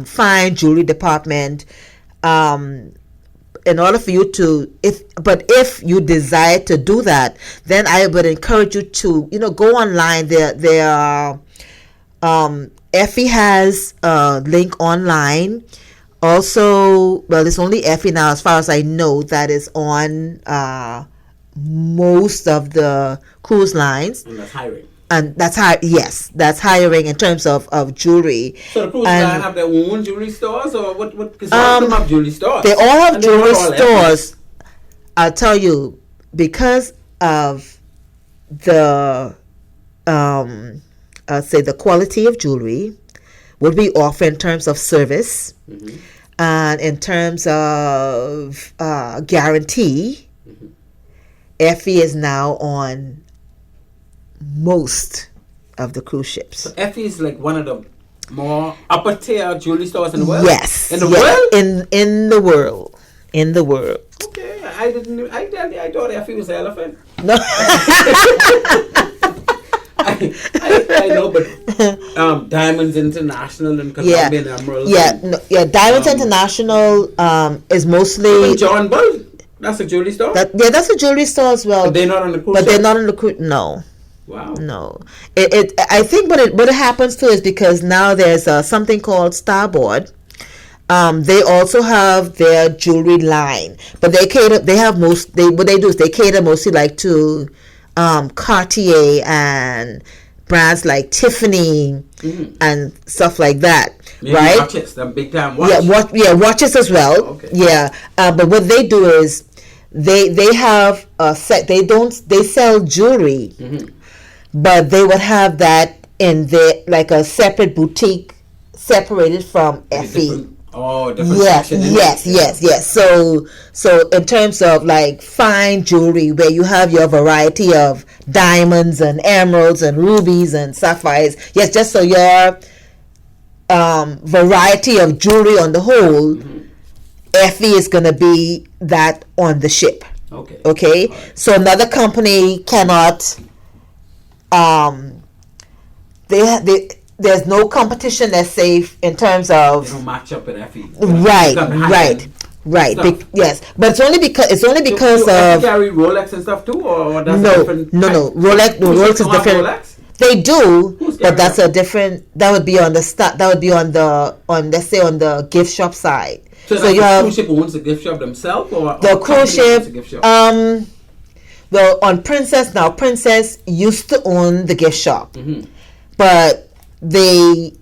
fine jewelry department, in order for you to, if you desire to do that, then I would encourage you to, go online. There are Effie has a link online. Also, well, it's only Effie now, as far as I know, that is on most of the cruise lines. And that's hiring. And that's hiring in terms of jewelry. So the cruise line have their own jewelry stores, or what? Because all of them have jewelry stores. They all have jewelry stores. I'll tell you, because of the say the quality of jewelry, what we offer in terms of service, and in terms of guarantee, Effie is now on most of the cruise ships. So Effie is like one of the more upper tier jewelry stores in the world. Yes, in the world. In the world. In the world. Okay, I thought Effie was the elephant. No. I know, but Diamonds International and Colombian Emeralds. Diamonds International is mostly John Bull. That's a jewelry store. That's a jewelry store as well. But they're not on the cruise. But they're not on the cruise. No. Wow. No. I think what it happens to is because now there's something called Starboard. They also have their jewelry line, but what they do is they cater mostly like to Cartier and brands like Tiffany and stuff like that. Maybe right? Watches, them big time watches. Watches as well. Okay. Yeah. But what they do is they have a set. They sell jewelry, but they would have that in like a separate boutique, separated from Effie. Different section. Yes. So in terms of like fine jewelry, where you have your variety of diamonds and emeralds and rubies and sapphires, yes, just so your variety of jewelry on the whole, Effie is gonna be that on the ship. Okay. Right. So another company cannot. There's no competition that's safe in terms of. They don't match up with Effie. Right. Yes, but it's only because so of. Effie carry Rolex and stuff too, or that's different? No. Rolex is different. Rolex? They do, but that's a different. That would be on the That would be on let's say on the gift shop side. So you have cruise ship owns the gift shop themselves, or the cruise ship. Well, on Princess now, Princess used to own the gift shop, but they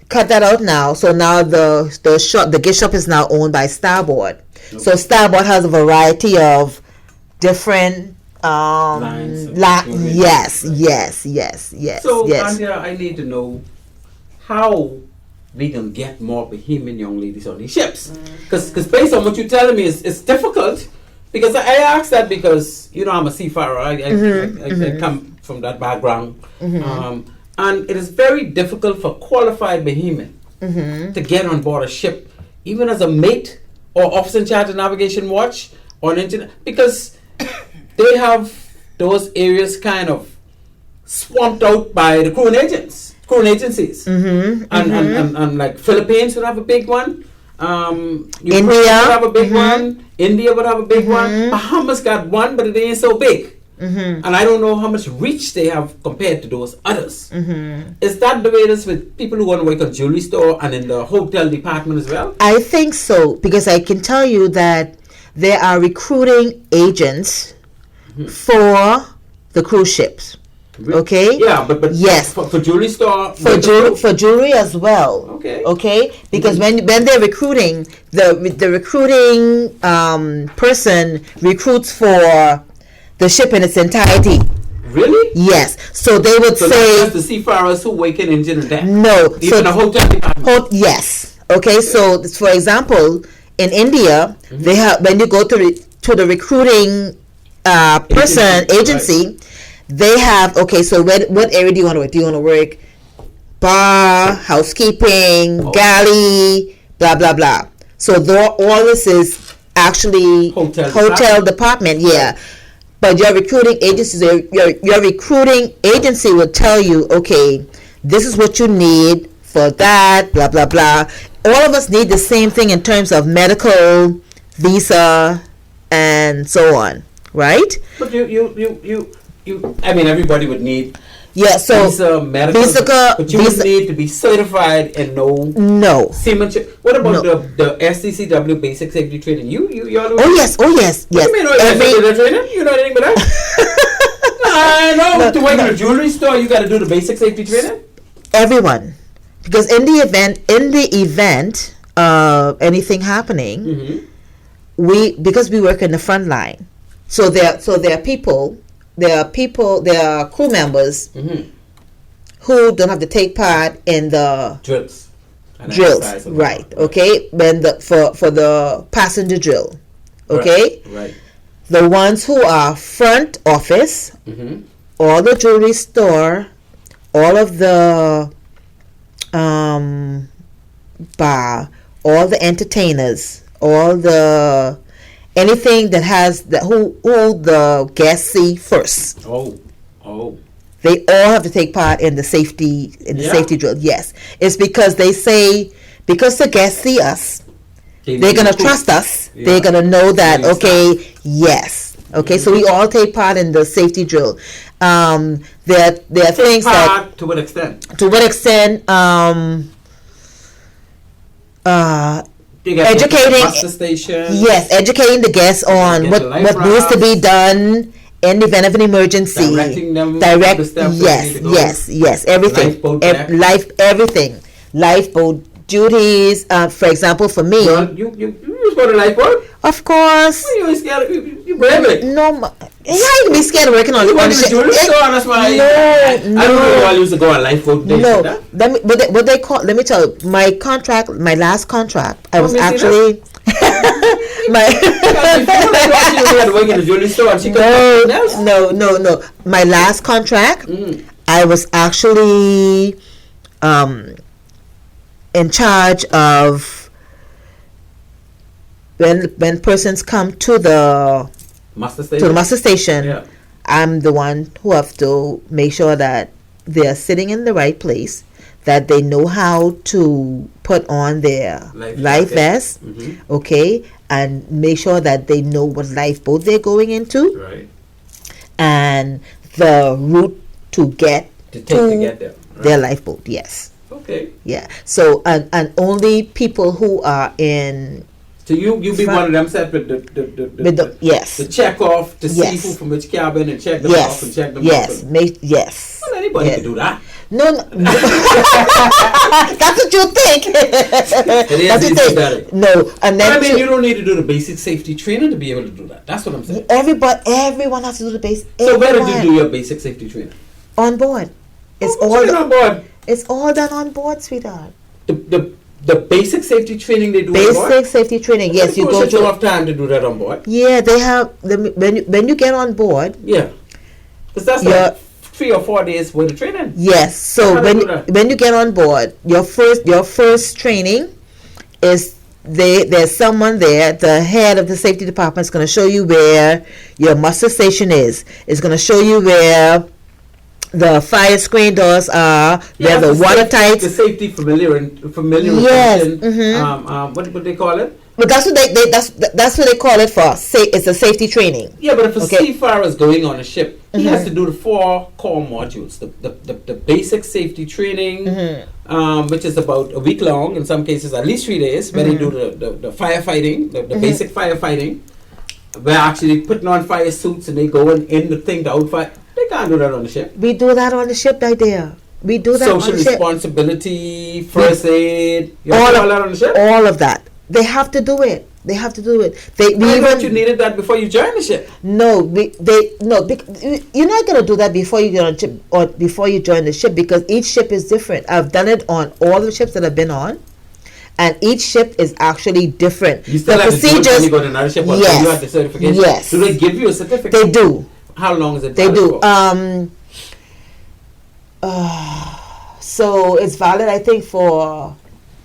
cut that out now. So now the gift shop is now owned by Starboard. Okay. So Starboard has a variety of different lines. Yes. So Anthea, I need to know how we can get more Bahamian young ladies on these ships, because based on what you're telling me, it's difficult. Because I asked that because I'm a seafarer. I come from that background. And it is very difficult for qualified Bahamian to get on board a ship, even as a mate or officer in charge of navigation watch or an engineer, because they have those areas kind of swamped out by the crewing agencies. And like Philippines would have a big one. Ukraine would have a big one. India would have a big one. Bahamas got one, but it ain't so big. And I don't know how much reach they have compared to those others. Is that the way it is with people who want to work at jewelry store and in the hotel department as well? I think so, because I can tell you that there are recruiting agents for the cruise ships. Okay. Yeah, but yes, for jewelry store, for jewelry as well. Okay. Because when they're recruiting, the recruiting person recruits for the ship in its entirety. Really? Yes. So they would say that's the seafarers who work in engine and deck. No. Even the hotel department. Yes. Okay. So for example, in India, they have, when you go to the recruiting agency. Right. They have, okay, so what area do you want to work? Do you want to work bar, housekeeping, galley, blah, blah, blah. So all this is actually hotel department, yeah. But your recruiting agency, your recruiting agency will tell you, okay, this is what you need for that, blah, blah, blah. All of us need the same thing in terms of medical, visa, and so on, right? But I mean, everybody would need visa, medical, but you would need to be certified and no seamanship. What about the SCCW basic safety training? You all oh yes. What do you mean, training? You know anything about that? I know. To work in a jewelry store, you got to do the basic safety training. Everyone, because in the event of anything happening, because we work in the front line, so there are people. There are crew members who don't have to take part in the drills, right? Okay, when for the passenger drill, okay, right. The ones who are front office, all the jewelry store, all of the bar, all the entertainers, all the anything that has who the guests see first. Oh. They all have to take part in the safety safety drill. Yes, it's because they say because the guests see us, they're gonna trust us. Yeah. They're gonna know that yes. Okay, so we all take part in the safety drill. There are things that to what extent? Educating the guests on what needs to be done in the event of an emergency. Directing them. Everything. Everything. Lifeboat duties. For example, for me. You go to lifeboat? Of course. Well, you ain't scared. You brave it. No. Yeah, you can be scared of working on the jewelry store. That's why. I don't know why I used to go on lifeboat days. No. What they call. Let me tell you. My last contract. I was actually. No. My last contract. I was actually in charge of when persons come to the master station. Yeah. I'm the one who have to make sure that they're sitting in the right place, that they know how to put on their life vest, okay, and make sure that they know what lifeboat they're going into, right, and the route to get there, right, their lifeboat. Yes. Okay. Yeah. So and only people who are in. So you be one of them set with the yes, the check off to see who from which cabin and check them off and check them off. Yes. Well, anybody can do that. No. That's what you think. That's what you think. No, and then you don't need to do the basic safety training to be able to do that. That's what I'm saying. Everyone has to do the basic. So where did you do your basic safety training? On board. It's all on board. It's all done on board, sweetheart. The basic safety training they do on board? Basic safety training, yes. You go through enough time to do that on board. Yeah, they have. When you get on board. Yeah. Because that's like 3 or 4 days worth of training. Yes. So when you get on board, your first training is there's someone there. The head of the safety department is going to show you where your muster station is. It's going to show you where The fire screen doors are they're the watertight. The safety familiarization. Yes. What they call it? But that's what that's what they call it for. It's a safety training. Yeah, but if a seafarer is going on a ship, he has to do the 4 core modules: the basic safety training, which is about a week long. In some cases, at least 3 days. Where they do the firefighting, the basic firefighting. We're actually putting on fire suits and they go in the thing to outfight. They can't do that on the ship. We do that on the ship, idea. We do that Social on the ship. responsibility, first aid. You all that on the ship? All of that. They have to do it. They have to do it. I thought you needed that before you join the ship. No, you're not gonna do that before you get on ship or before you join the ship, because each ship is different. I've done it on all the ships that I've been on, and each ship is actually different. You still have to do it when you go to another ship, or yes, you have the certification. Yes. Do they give you a certificate? They do. How long is it? They do. For? So it's valid, I think, for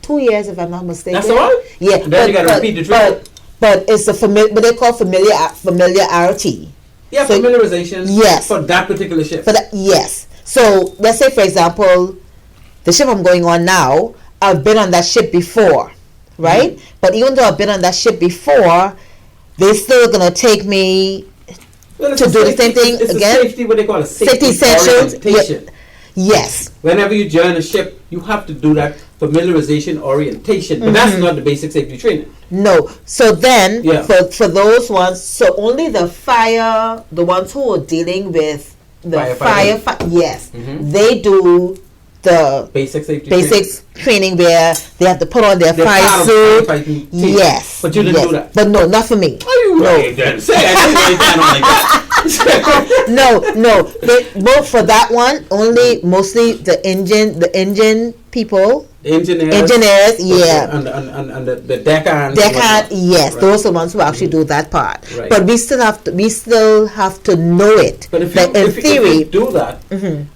2 years, if I'm not mistaken. That's all? Yeah. And then you got to repeat the training. But it's what they call familiarity. Yeah, so, familiarization. Yes. For that particular ship. Yes. So let's say, for example, the ship I'm going on now, I've been on that ship before, right? But even though I've been on that ship before, they're still gonna take me to do the same thing it's again. Safety, what they call a safety essentials. orientation. Yes. Whenever you join a ship, you have to do that familiarization orientation, but that's not the basic safety training. No. So then, for those ones, so only the ones who are dealing with the fire, yes, they do the basic safety training where they have to put on their fire suit. Yes. But you didn't do that. But no, not for me. Are you right then? Say No. Both for that one, only mostly the engine people. Engineers, yeah. And the deckhand. Yes, right. Those are the ones who actually do that part. Right. But we still have to know it. But if you do that,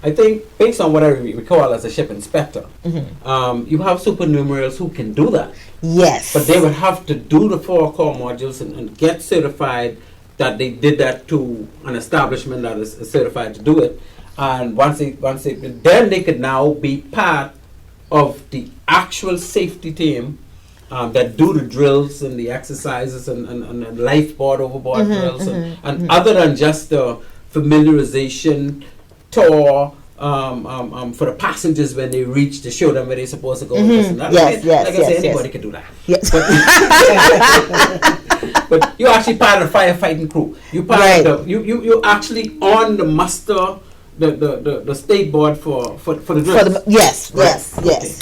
I think based on what I recall as a ship inspector, you have supernumeraries who can do that. Yes. But they would have to do the 4 core modules and get certified that they did that to an establishment that is certified to do it. And once then they could now be part of the actual safety team that do the drills and the exercises and lifeboard overboard drills and other than just the familiarization tour for the passengers when they reach to show them where they're supposed to go. Anybody can do that. Yes. But you're actually part of the firefighting crew. You part of you actually on the muster. The state board for the drills. Yes.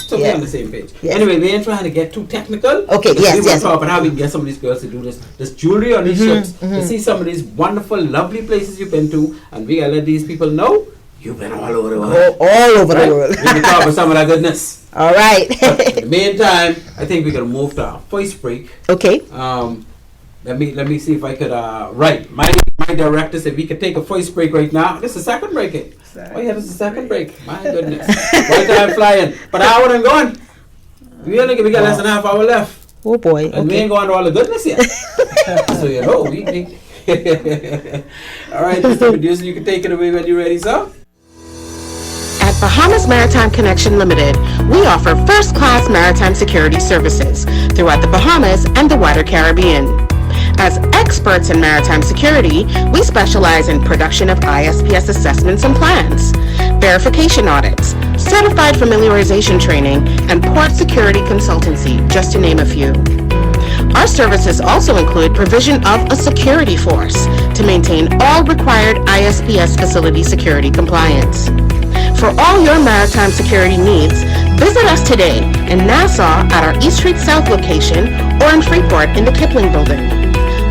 So we're on the same page. Yes. Anyway, we ain't trying to get too technical. Okay, we want to talk about how we can get some of these girls to do this jewelry on these ships, to see some of these wonderful, lovely places you've been to, and we gotta let these people know you've been all over the world. All over the world. We can talk about some of that goodness. All right. But in the meantime, I think we're gonna move to our first break. Okay. Let me see if I could my director said we could take a first break right now. This is the second break. Oh yeah, this is the second break. My goodness. Right time flying. But I wouldn't gone. We got less than half hour left. Oh boy. And we ain't going to all the goodness yet. So you know we all right, Mr. Producer, you can take it away when you're ready, sir. At Bahamas Maritime Connection Limited, we offer first-class maritime security services throughout the Bahamas and the wider Caribbean. As experts in maritime security, we specialize in production of ISPS assessments and plans, verification audits, certified familiarization training, and port security consultancy, just to name a few. Our services also include provision of a security force to maintain all required ISPS facility security compliance. For all your maritime security needs, visit us today in Nassau at our East Street South location or in Freeport in the Kipling Building.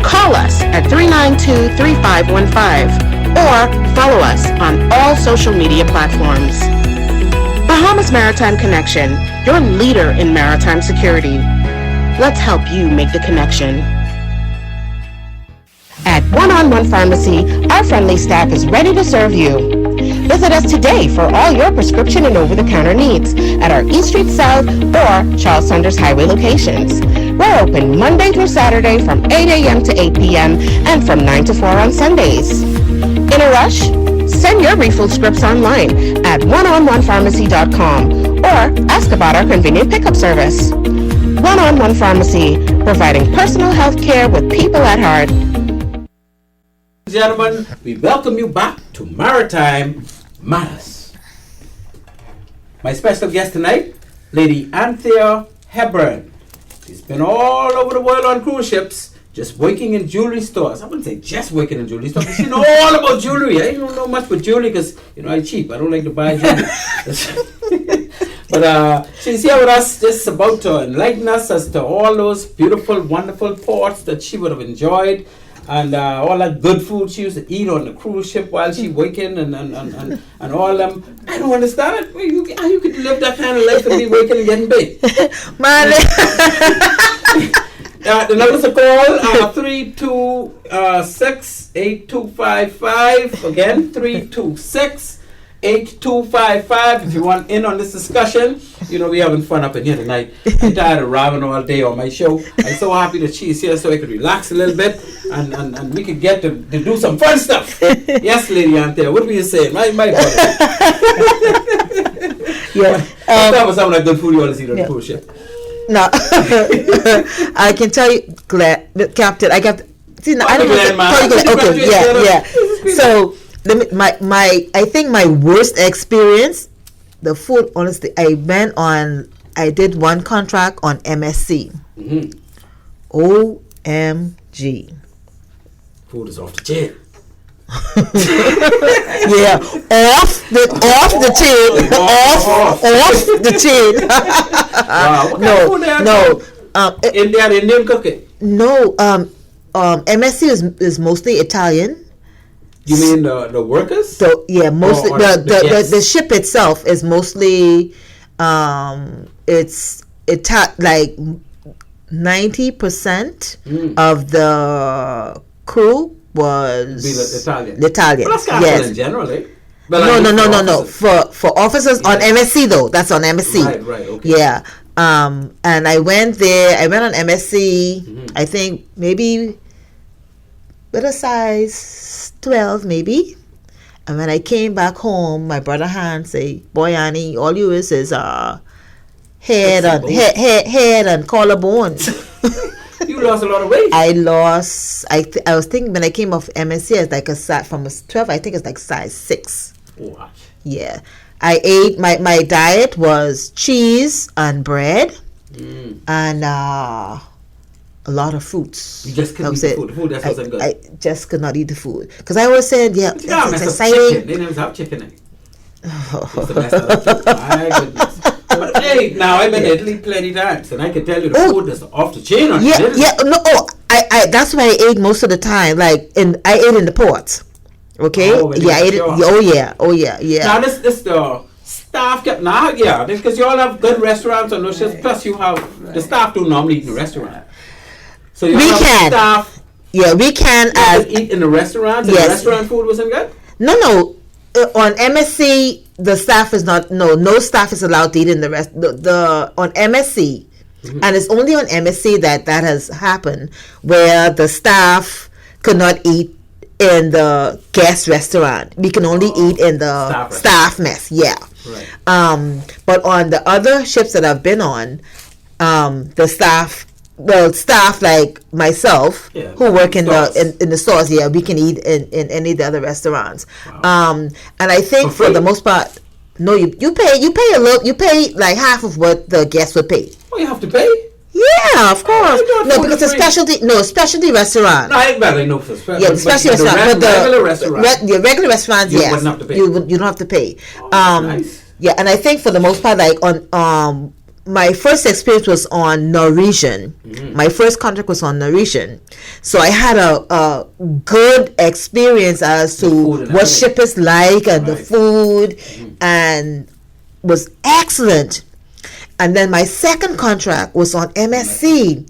Call us at 392-3515 or follow us on all social media platforms. Bahamas Maritime Connection, your leader in maritime security. Let's help you make the connection. At One-on-One Pharmacy, our friendly staff is ready to serve you. Visit us today for all your prescription and over-the-counter needs at our East Street South or Charles Saunders Highway locations. We're open Monday through Saturday from 8 a.m. to 8 p.m. and from 9 to 4 on Sundays. In a rush? Send your refill scripts online at oneononepharmacy.com or ask about our convenient pickup service. One-on-One Pharmacy, providing personal health care with people at heart. Gentlemen, we welcome you back to Maritime Matters. My special guest tonight, Lady ANTHEA HEPBURN. She's been all over the world on cruise ships, just working in jewelry stores. I wouldn't say just working in jewelry stores, but she knows all about jewelry. I don't know much about jewelry because, I'm cheap. I don't like to buy jewelry. But she's here with us, just about to enlighten us as to all those beautiful, wonderful ports that she would have enjoyed. And all that good food she used to eat on the cruise ship while she working and all them. I don't understand it. How you could live that kind of life and be working and getting paid? Man. The numbers are called 326-8255. Again, 326-8255. If you want in on this discussion, we're having fun up in here tonight. I'm tired of raving all day on my show. I'm so happy that she's here so I could relax a little bit and we could get to do some fun stuff. Yes, Lady ANTHEA, what were you saying? My brother. Yeah. That was some of that good food you always eat on the cruise ship. No, I can tell you, Captain. I got. See, no, I don't know. Okay, yeah. So. I think my worst experience, the food, honestly, I did one contract on MSC. Mm-hmm. OMG. Food is off the chain. Yeah, off the chain. Off the chain. Wow. What kind of food they have? Indian cooking? No, MSC is mostly Italian. You mean the workers? So yeah, mostly the ship itself is mostly it's like 90% of the crew was Italian. Well, that's yes. In general, eh? No. For officers on MSC though, that's on MSC. Right. Okay. Yeah. And I went there. I went on MSC. Mm-hmm. I think maybe with a size 12 maybe. And when I came back home, my brother Hans say, "Boy, Annie, all you is head and collarbone." You lost a lot of weight. I was thinking when I came off MSC, it's like from a 12, I think it's like size 6. What? Yeah. I ate, my diet was cheese and bread and a lot of fruits. You just couldn't eat the food. The food, that wasn't good. I just could not eat the food. Because I was saying, it's exciting. They never have chicken in it. It's the best of the my goodness. But hey, now I've been in Italy plenty times, and I can tell you the food is off the chain. I that's why I ate most of the time. I ate in the ports. Okay. I ate it. Oh yeah. Now this the staff kept because you all have good restaurants on those ships. Plus you have the staff don't normally eat in the restaurant. So you have staff. Yeah, we can eat in the restaurant. Yes. The restaurant food wasn't good. No. On MSC, the staff is no staff is allowed to eat in the rest. On MSC, and it's only on MSC that has happened where the staff could not eat in the guest restaurant. We can only eat in the staff mess. Yeah. Right. But on the other ships that I've been on, the staff like myself who work in the stores, we can eat in any of the other restaurants. Wow. And I think for the most part, no, you pay a little, you pay like half of what the guests would pay. Oh, you have to pay? Yeah, of course. No, because it's specialty restaurant. No, I know for specialty. Yeah, specialty restaurant. The regular restaurant. The regular restaurants, you wouldn't have to pay. You don't have to pay. Nice. Yeah, and I think for the most part, like on my first experience was on Norwegian. Mm-hmm. My first contract was on Norwegian. So I had a good experience as to what ship is like and the food, and was excellent. And then my second contract was on MSC.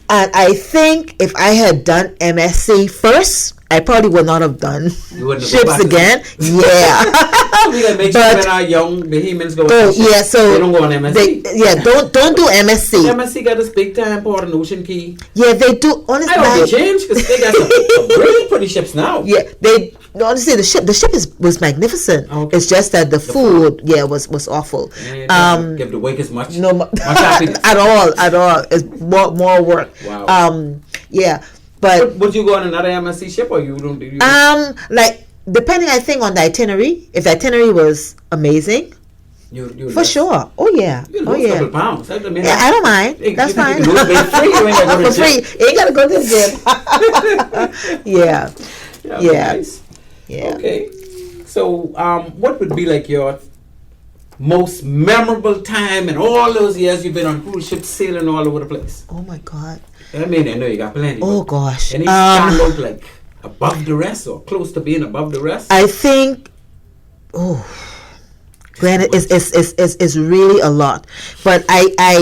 And I think if I had done MSC first, I probably would not have done ships again. Yeah. But when our young Bahamians go on ships, so they don't go on MSC. Don't do MSC. MSC got this big time port in Ocean Key. Yeah, they do. Honestly, I hope they change because they got some really pretty ships now. Yeah, they No, honestly, the ship was magnificent. Okay. It's just that the food, was awful. Give the wake as much. No, much happiness. at all. It's more work. Wow. Yeah, but Would you go on another MSC ship, or you don't? like depending, I think, on the itinerary. If the itinerary was amazing, you for sure. Oh yeah. You Oh lose a yeah. couple pounds. I mean, Yeah, I don't mind. That's you fine. can lose weight free. You ain't gotta go to For the gym. free. You ain't gotta go to the gym. Yeah. Yeah. Nice. Yeah. Okay. So, what would be like your most memorable time in all those years you've been on cruise ships sailing all over the place? Oh my God. I mean, I know you got plenty. Oh but gosh. any stand out like above the rest or close to being above the rest? I think. Oh. Granted, it's really a lot, but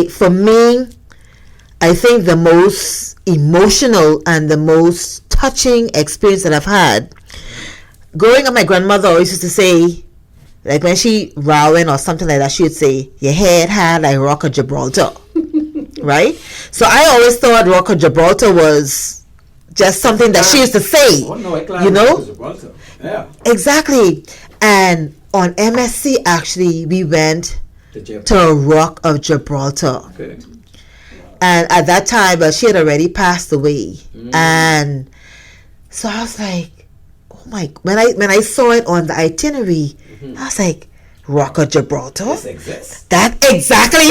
for me, I think the most emotional and the most touching experience that I've had, growing up, my grandmother always used to say, like when she rowing or something like that, she would say, "Your head had like Rock of Gibraltar," right? So I always thought Rock of Gibraltar was just something that she used to say, Oh no, I climbed you know? Gibraltar. Yeah. Exactly. And on MSC, actually, we went to Rock of Gibraltar. Okay. And at that time, she had already passed away. And so I was like, oh my, when I saw it on the itinerary, I was like, Rock of Gibraltar? This exists. That exactly,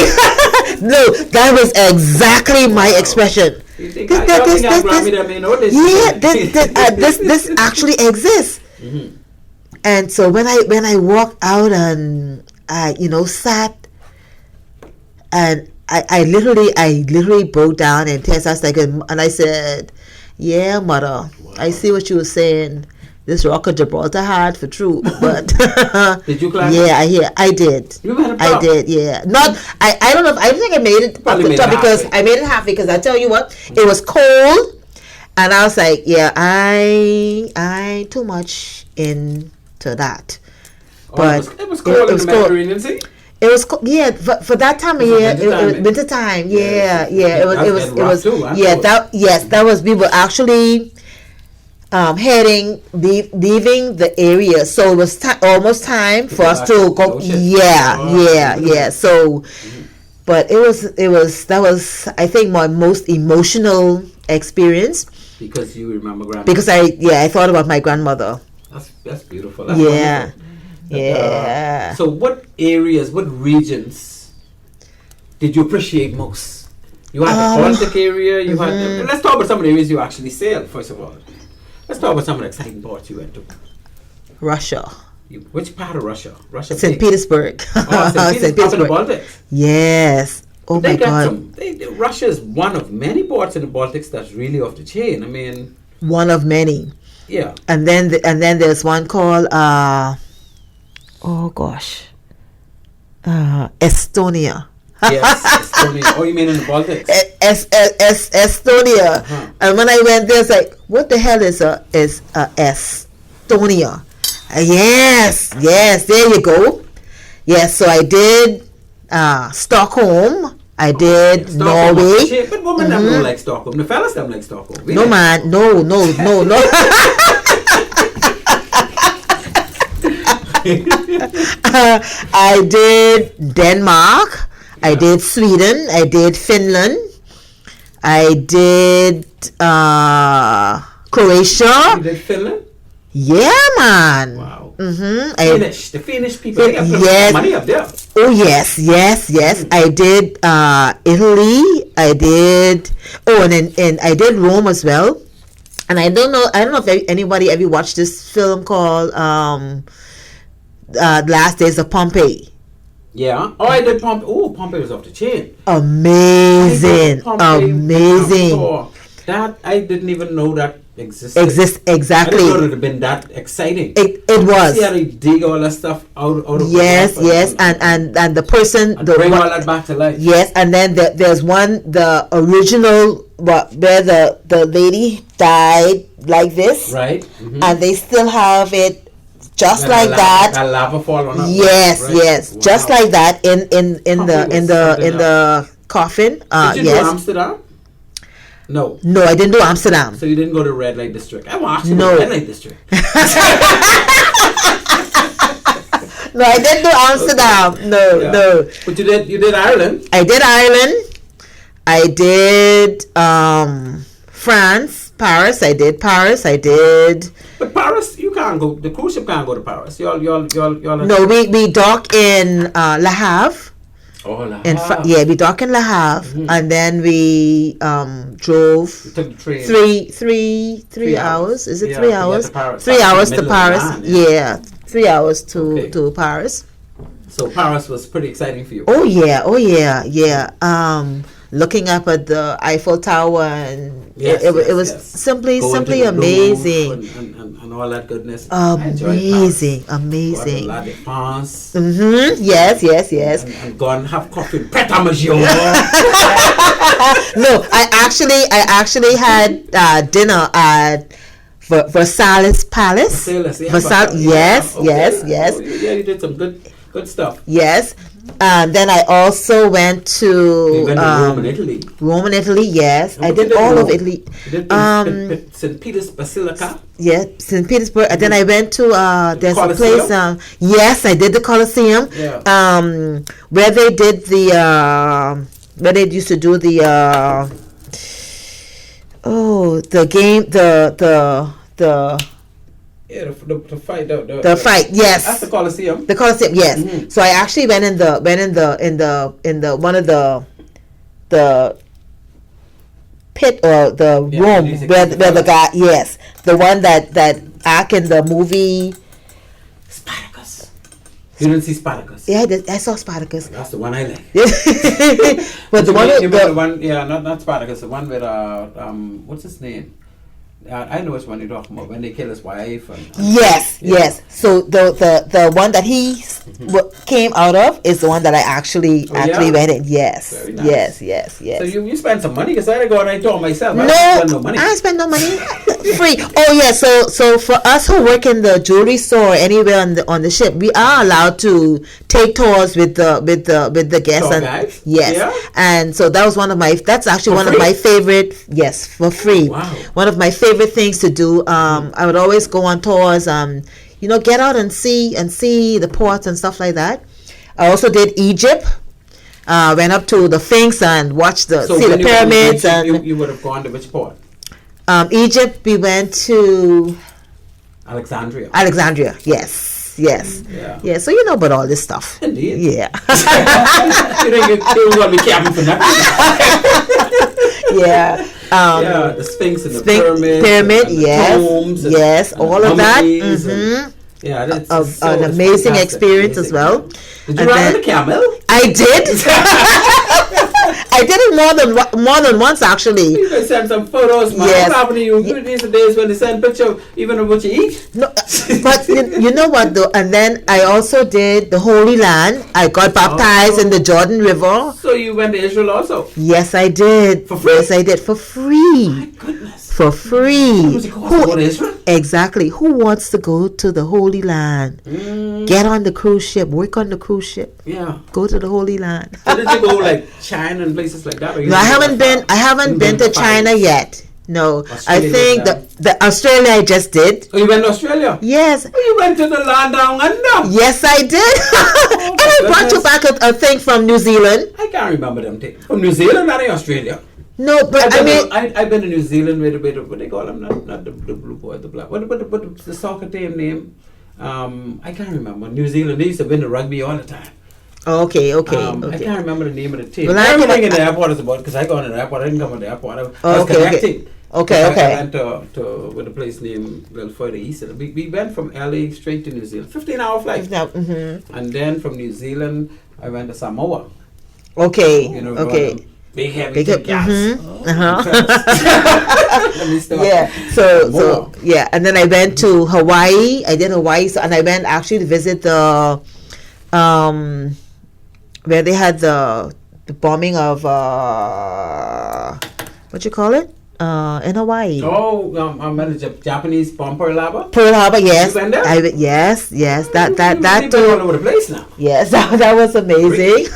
no, that was exactly my expression. You think This actually exists. And so when I walked out and I sat, and I literally broke down in tears. I was like, and I said, "Yeah, mother, I see what you were saying. This Rock of Gibraltar hard for true, but did you climb? Yeah, I did. You had a I did, yeah. Not, I don't know. I think I made it up the top because I made it halfway. Because I tell you what, it was cold, and I was like, yeah, I ain't too much into that. But it was cold in the Mediterranean Sea. It was yeah for that time of year. It was winter time. Yeah. It was that was we were actually heading leaving the area, so it was almost time for us to go. Yeah. So, but that was I think my most emotional experience because you remember grandma. Because I thought about my grandmother. That's beautiful. That's wonderful. So what areas, what regions did you appreciate most? You had the Baltic area, you had let's talk about some of the areas you actually sailed, first of all. Let's talk about some of the exciting parts you went to. Russia. Which part of Russia? St. Petersburg. St. Petersburg. Baltics. Yes. Oh my God. Russia is one of many ports in the Baltics that's really off the chain. I mean, one of many. Yeah. And then there's one called oh gosh, Estonia. Yes, Estonia. Oh, you mean in the Baltics? Estonia. And when I went there, it's like, what the hell is Estonia? Yes, there you go. Yes, so I did Stockholm. I did Norway. But women don't like Stockholm. The fellas don't like Stockholm. Really? No, man. No. I did Denmark. I did Sweden. I did Finland. I did Croatia. You did Finland? Yeah, man. Wow. The Finnish people. They got money up there. Oh yes. I did Italy. I did. Oh, and I did Rome as well. And I don't know if anybody ever watched this film called Last Days of Pompeii. Yeah. Oh, I did Pompeii. Oh, Pompeii was off the chain. Amazing. That I didn't even know that existed. Exactly. I didn't know it had been that exciting. It was. See how they dig all that stuff out of yes, and the person bring all that back to life. Yes, and then there's the original where the lady died like this, right? And they still have it. Just like that. That lava fall on. Yes, right? Yes. Wow. Just like that in the coffin. Did you do Amsterdam? No. No, I didn't do Amsterdam. So you didn't go to red light district. I want to No. go to red light district. No, I didn't do Amsterdam. No, Yeah. no. But you did Ireland. I did Ireland. I did France, Paris. I did Paris. I did. But Paris, you can't go. The cruise ship can't go to Paris. Y'all. No, we dock in Le Havre. Oh, La In Havre. we dock in Le Havre, and then we drove You took the train. three hours. Is it Yeah, 3 to get hours? to Paris. 3 hours to Middle of the Paris. land, Yeah, 3 hours Okay. to Paris. So Paris was pretty exciting for you. Oh yeah. Looking up at the Eiffel Tower, and Yes, it yes, was yes. simply Going to the amazing. Louvre and all that goodness. I enjoyed Paris. Amazing. Go to La Défense. Yes. And go and have coffee in Pret a Maison. No, I actually had dinner at Versailles Palace. Versailles, yes. Oh, yeah, you did some good stuff. Yes. Then I also went to You went to Rome in Italy. Rome in Italy, yes. And I what did you all in of Rome? Italy. You did St. Peter's Basilica. Yeah, St. Petersburg. And then I went to there's a place. Colosseum? Yes, I did the Colosseum. Yeah. Where they did the where they used to do the the game Yeah, the fight. the fight. Yes. That's the Colosseum. The Colosseum, yes. Mhm. So I actually went in the one of the pit or the Yeah, room music where festival. the guy, yes, the one that act in the movie. Spartacus. You didn't see Spartacus? Yeah, I saw Spartacus. That's the one I like. But the one, You mean the the, one, yeah, not Spartacus, the one with what's his name? I know which one you're talking about. When they kill his wife. yes, Yeah. yes. So the one that he came out of is the one that I actually yeah? went in. Yes, Very nice. yes. So you spent some money because I had to go and I told myself. I No, didn't spend no money. I spend no money. Free. Oh yeah. So for us who work in the jewelry store or anywhere on the ship, we are allowed to take tours with the guests. Tour And guides? yes, Yeah? and so that was one of my. That's actually For one free? of my favorite. Yes, for free. Wow. One of my favorite things to do. I would always go on tours. Get out and see the ports and stuff like that. I also did Egypt. Went up to the Sphinx and watched see the when you went to pyramids. Egypt, you would have gone to which port? Egypt, we went to Alexandria. Yes. Yeah. So you know about all this stuff. Indeed. Yeah. You think you were going to be careful for nothing? Yeah. Yeah, the Sphinx and the pyramids. Pyramid, and the yes. tombs and- Yes, and all the of that. mummies and- Mhm. Yeah, that's An amazing fantastic. experience as well. Did And you ride then- on a camel? I did. I did it more than once actually. You can send some photos, man. Yes. What's happening to you? These are days when they send picture even of what you eat. No, but you know what though? And then I also did the Holy Land. I got baptized in the Jordan River. So you went to Israel also? Yes, I did. For free? Yes, I did for free. My goodness. For free. How much it cost to go to Israel? Exactly. Who wants to go to the Holy Land? Get on the cruise ship. Work on the cruise ship. Yeah. Go to the Holy Land. So did you go like China and places like that? Or you No, I didn't go that far? haven't You been to went China far. yet. No, I Australia, think yeah. the Australia I just did. Oh, you went to Australia? Yes, Oh, you went to the land down under? yes, I did. And I brought you back a thing from New Zealand. I can't remember them things. From New Zealand, not in Australia. No, but I've been to New Zealand with what they call them, not the blue boy, the black. What the soccer team name? I can't remember. New Zealand, they used to win the rugby all the time. okay. I can't remember the name of the team. Well, I Everything can- in the airport is about because I go in the airport. I didn't come to the airport. I was Okay, connecting. okay. I went to with a place named a little further east. We went from LA straight to New Zealand, 15-hour flight, and then from New Zealand I went to Samoa. Okay, You know, okay. big heavy Big- gas. Let me stop. Yeah. So Samoa. yeah, and then I went to Hawaii. I did Hawaii, and I went actually to visit the where they had the bombing of what you call it in Hawaii. Oh, I met a Japanese bomb Pearl Harbor. Pearl Harbor, yes. You went there? Yes. That You've been all too. over the place now. Yes, that was amazing.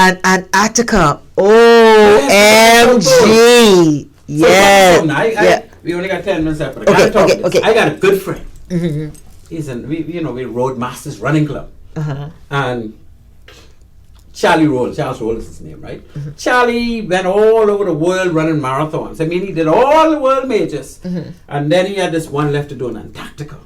And Attica, OMG. something. We only got 10 minutes left, but I gotta talk about this. I got a good friend. He's we Road Masters Running Club. And Charles Roll is his name, right? Charlie went all over the world running marathons. I mean, he did all the world majors. And then he had this one left to do in Antarctica.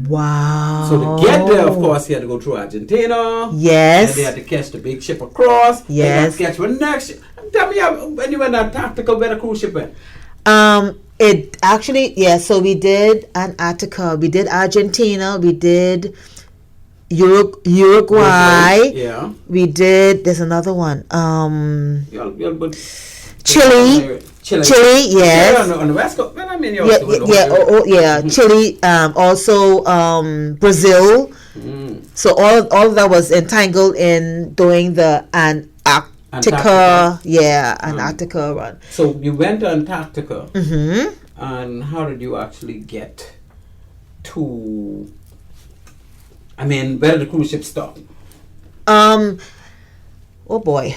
Wow. So to get there, of course, he had to go through Argentina. Yes. And they had to catch the big ship across. Yes. They had to catch one next ship. Tell me, when you went to Antarctica, where the cruise ship went? It actually, so we did Antarctica, we did Argentina, we did Uruguay. Yeah. We did, there's another one. Chile. Chile, yes. Yeah, on the West Coast. Well, I mean, Chile, also Brazil. So all of that was entangled in doing the Antarctica run. So you went to Antarctica. And how did you actually get to? I mean, where did the cruise ship stop? Oh boy.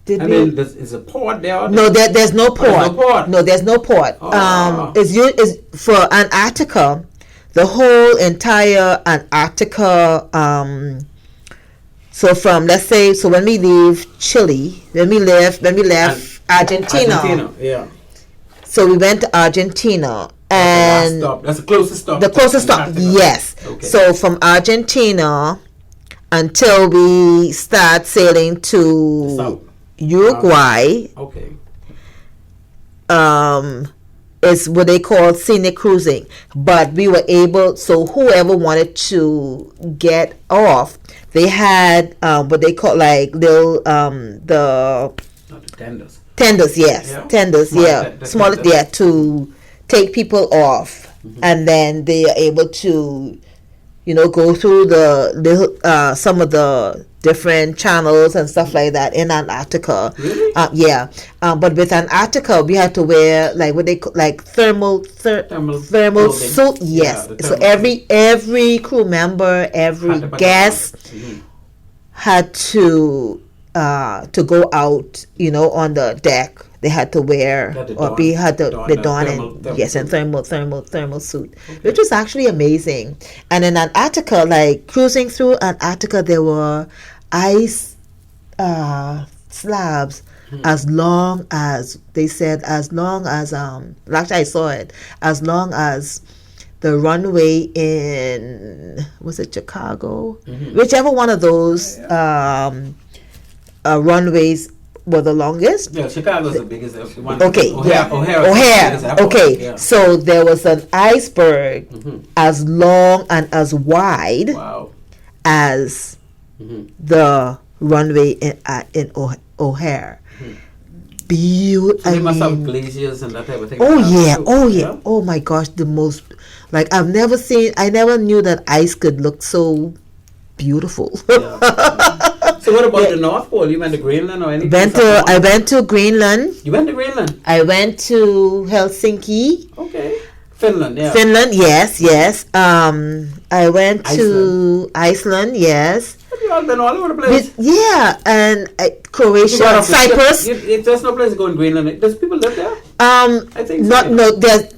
Is a port there? No, there's no port. There's no port. No, there's no port. It's for Antarctica, the whole entire Antarctica. So from when we leave Chile, when we left Argentina. Yeah. So we went to Argentina, and that's the closest stop. The closest stop, yes. Okay. So from Argentina until we start sailing to Uruguay. Okay. Is what they call scenic cruising. But we were able, so whoever wanted to get off, they had what they call like little the tenders. Tenders, yes. Yeah. Tenders, Smaller, to take people off. And then they are able to, go through some of the different channels and stuff like that in Antarctica. Really? But with Antarctica, we had to wear like what they call like thermal suit. Yes. So every crew member, every guest had to go out, on the deck. They had to wear thermal suit, which was actually amazing. And in Antarctica, like cruising through Antarctica, there were ice slabs as long as actually I saw it, as long as the runway in Chicago, whichever one of those runways were the longest. Yeah, Chicago's the biggest one. Okay, O'Hare. Okay, yeah. So there was an iceberg as long and as wide as the runway in O'Hare. Beautiful. So they must have glaciers and that type of thing. Oh yeah. Oh my gosh, the most I never knew that ice could look so beautiful. So what about the North Pole? You went to Greenland or anything? I went to Greenland. You went to Greenland? I went to Helsinki. Okay. Finland, yeah. Finland, yes. I went to Iceland, yes. Have you all been all over the place? And Croatia, Cyprus. There's no place to go in Greenland. Does people live there? I think so.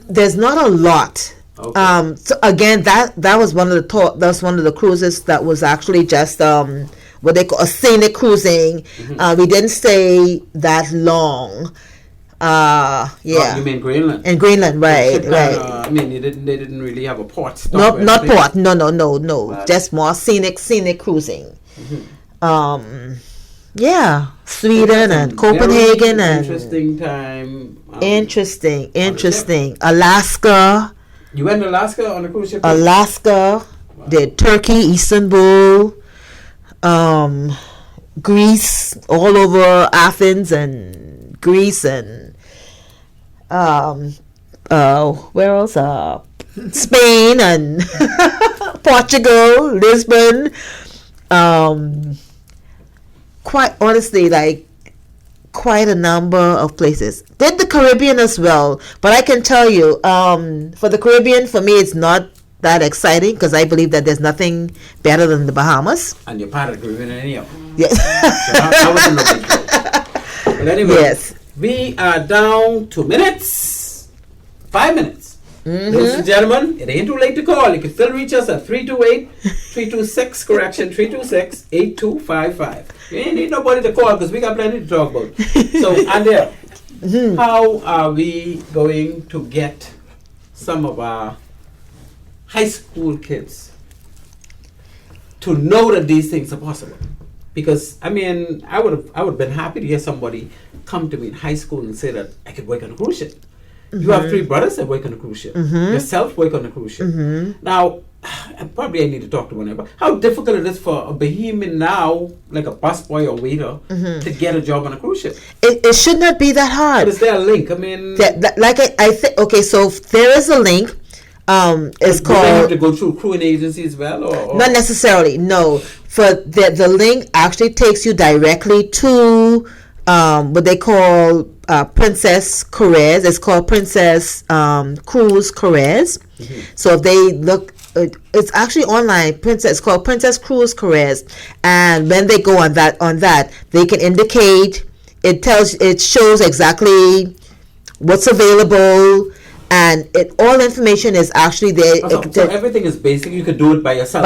There's not a lot. Okay. So again, that was one of the cruises that was actually just what they call a scenic cruising. We didn't stay that long. You mean Greenland? In Greenland, right. They didn't really have a port stop. Not port. No. Just more scenic cruising. Sweden and Copenhagen and interesting time. Interesting. Alaska. You went to Alaska on a cruise ship? Alaska, did Turkey, Istanbul, Greece, all over Athens and Greece and where else? Spain and Portugal, Lisbon. Quite honestly, quite a number of places. Did the Caribbean as well, but I can tell you, for the Caribbean, for me, it's not that exciting because I believe that there's nothing better than the Bahamas. And you're part of the Caribbean anyhow. Yes. I wasn't looking for it. But anyway, yes. We are down 2 minutes. 5 minutes. Ladies and gentlemen, it ain't too late to call. You can still reach us at 328-326. You ain't need nobody to call because we got plenty to talk about. So, Andrea, how are we going to get some of our high school kids to know that these things are possible? Because I mean, I would have been happy to hear somebody come to me in high school and say that I could work on a cruise ship. You have 3 brothers that work on a cruise ship. Yourself work on a cruise ship. Now, I need to talk to one about how difficult it is for a Bahamian now, like a busboy or waiter, to get a job on a cruise ship. It should not be that hard. But is there a link? I mean, I think. Okay, so there is a link. It's do they called. have to go through crewing agency as well, or Not necessarily. No, for the link actually takes you directly to what they call Princess Careers. It's called Princess Cruise Careers. So if they look, it's actually online. It's called Princess Cruise Careers, and when they go on that, they can indicate. It shows exactly what's available. And all information is actually there. So everything is basic. You could do it by yourself.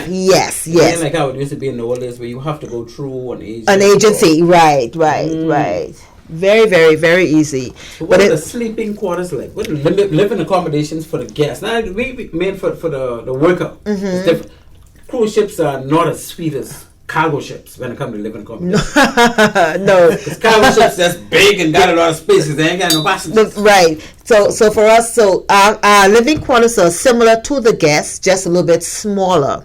Yes. Like how it used to be in the old days, where you have to go through an agency. An agency, right. Very, very, very easy. So what are the sleeping quarters like? What are living accommodations for the guests? Now we made for the worker. It's different. Cruise ships are not as sweet as cargo ships when it comes to living accommodation. No. Because cargo ships that's big and got a lot of space because they ain't got no passengers. Right. So for us, our living quarters are similar to the guests, just a little bit smaller.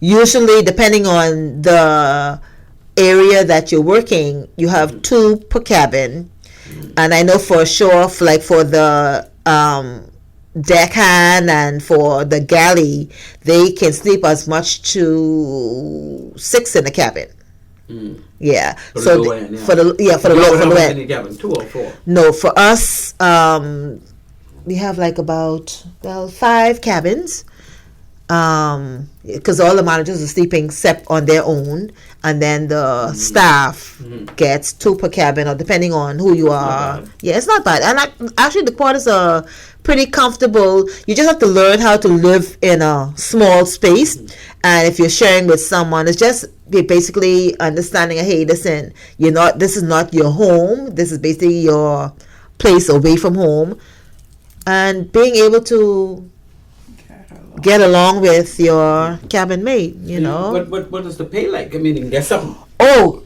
Usually, depending on the area that you're working, you have 2 per cabin. And I know for sure, like for the deckhand and for the galley, they can sleep as much to 6 in the cabin. Yeah. For so the low end, for the low end. Cabin, 2 or 4? No, for us, we have like about 5 cabins. Because all the managers are sleeping except on their own, and then the staff gets 2 per cabin, or depending on who you are. Yeah, it's not bad. And actually, the quarters are pretty comfortable. You just have to learn how to live in a small space. And if you're sharing with someone, it's just basically understanding, hey, listen, this is not your home. This is basically your place away from home, and being able to get along with your cabin mate, you know. What is the pay like? I mean, you can get something. Well,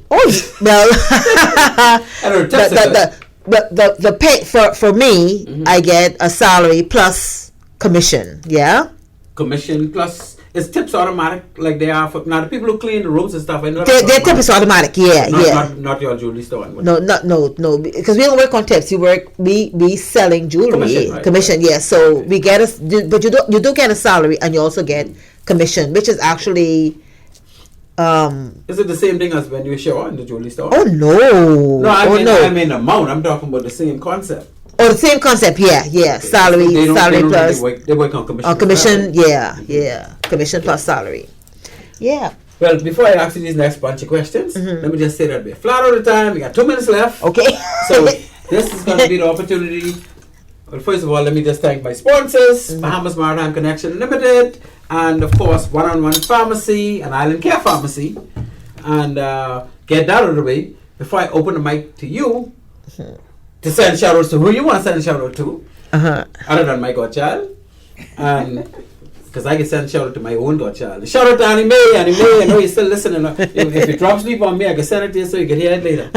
the pay for me, I get a salary plus commission. Yeah. Commission plus is tips automatic like they are for now the people who clean the rooms and stuff. I know their tip is automatic. Yeah. Not your jewelry store. No, because we don't work on tips. We selling jewelry. Commission. Yeah. So we get but you do get a salary, and you also get commission, which is actually. Is it the same thing as when you show in the jewelry store? Oh no! No, I mean amount. I'm talking about the same concept. Oh, the same concept. Yeah. Okay. Salary plus. They work on commission. On commission, yeah. Commission plus salary. Yeah. Well, before I ask you these next bunch of questions, let me just say that we're flat out of time. We got 2 minutes left. Okay. So this is going to be the opportunity. Well, first of all, let me just thank my sponsors, Bahamas Maritime Connection Limited, and of course, One-on-One Pharmacy and Island Care Pharmacy. And get that out of the way before I open the mic to you to send shout-outs to who you want to send a shout-out to, other than my godchild. And because I can send shout-out to my own godchild. Shout-out to Annie Mae. I know you're still listening. If you drop sleep on me, I can send it to you so you can hear it later.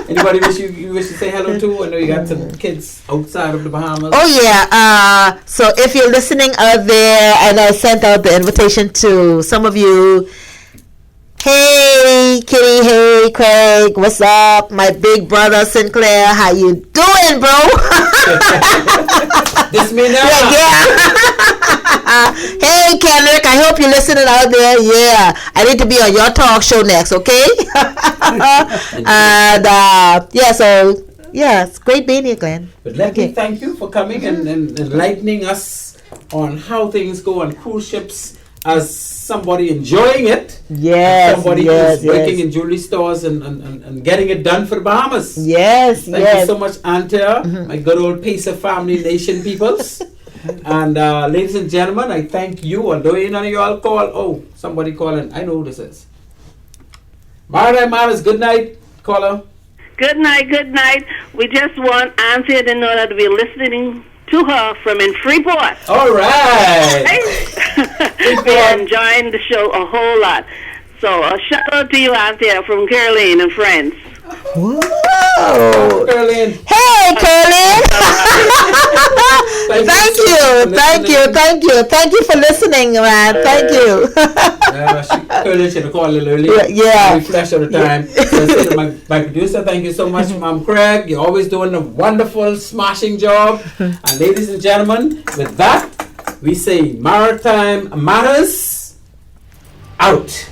Anybody you wish to say hello to? I know you got some kids outside of the Bahamas. Oh yeah. So if you're listening out there, and I sent out the invitation to some of you. Hey Kitty, hey Craig, what's up? My big brother Sinclair, how you doing, bro? This me now. Yeah. Hey Kendrick, I hope you're listening out there. Yeah, I need to be on your talk show next, okay? And it's great being here, Glenn. But let me thank you for coming and enlightening us on how things go on cruise ships as somebody enjoying it. Yes, Somebody yes, who's working yes. in jewelry stores and getting it done for the Bahamas. Yes, Thank yes. you so much, Anthea, my good old Pacer family nation peoples. And ladies and gentlemen, I thank you. Although none of you all call. Oh, somebody calling. I know who this is. Maritime Matters, good night, caller. Good night, good night. We just want Anthea to know that we're listening to her from in Freeport. All right. We're enjoying the show a whole lot. So a shout out to you, Anthea, from Caroline and friends. Whoa. Caroline. Hey, Caroline. Thank you for listening, man. Thank you. Caroline should have called a little earlier. Yeah. We flash out of time. So I say to my producer, thank you so much, Mom Craig. You're always doing a wonderful, smashing job. And ladies and gentlemen, with that, we say Maritime Matters out.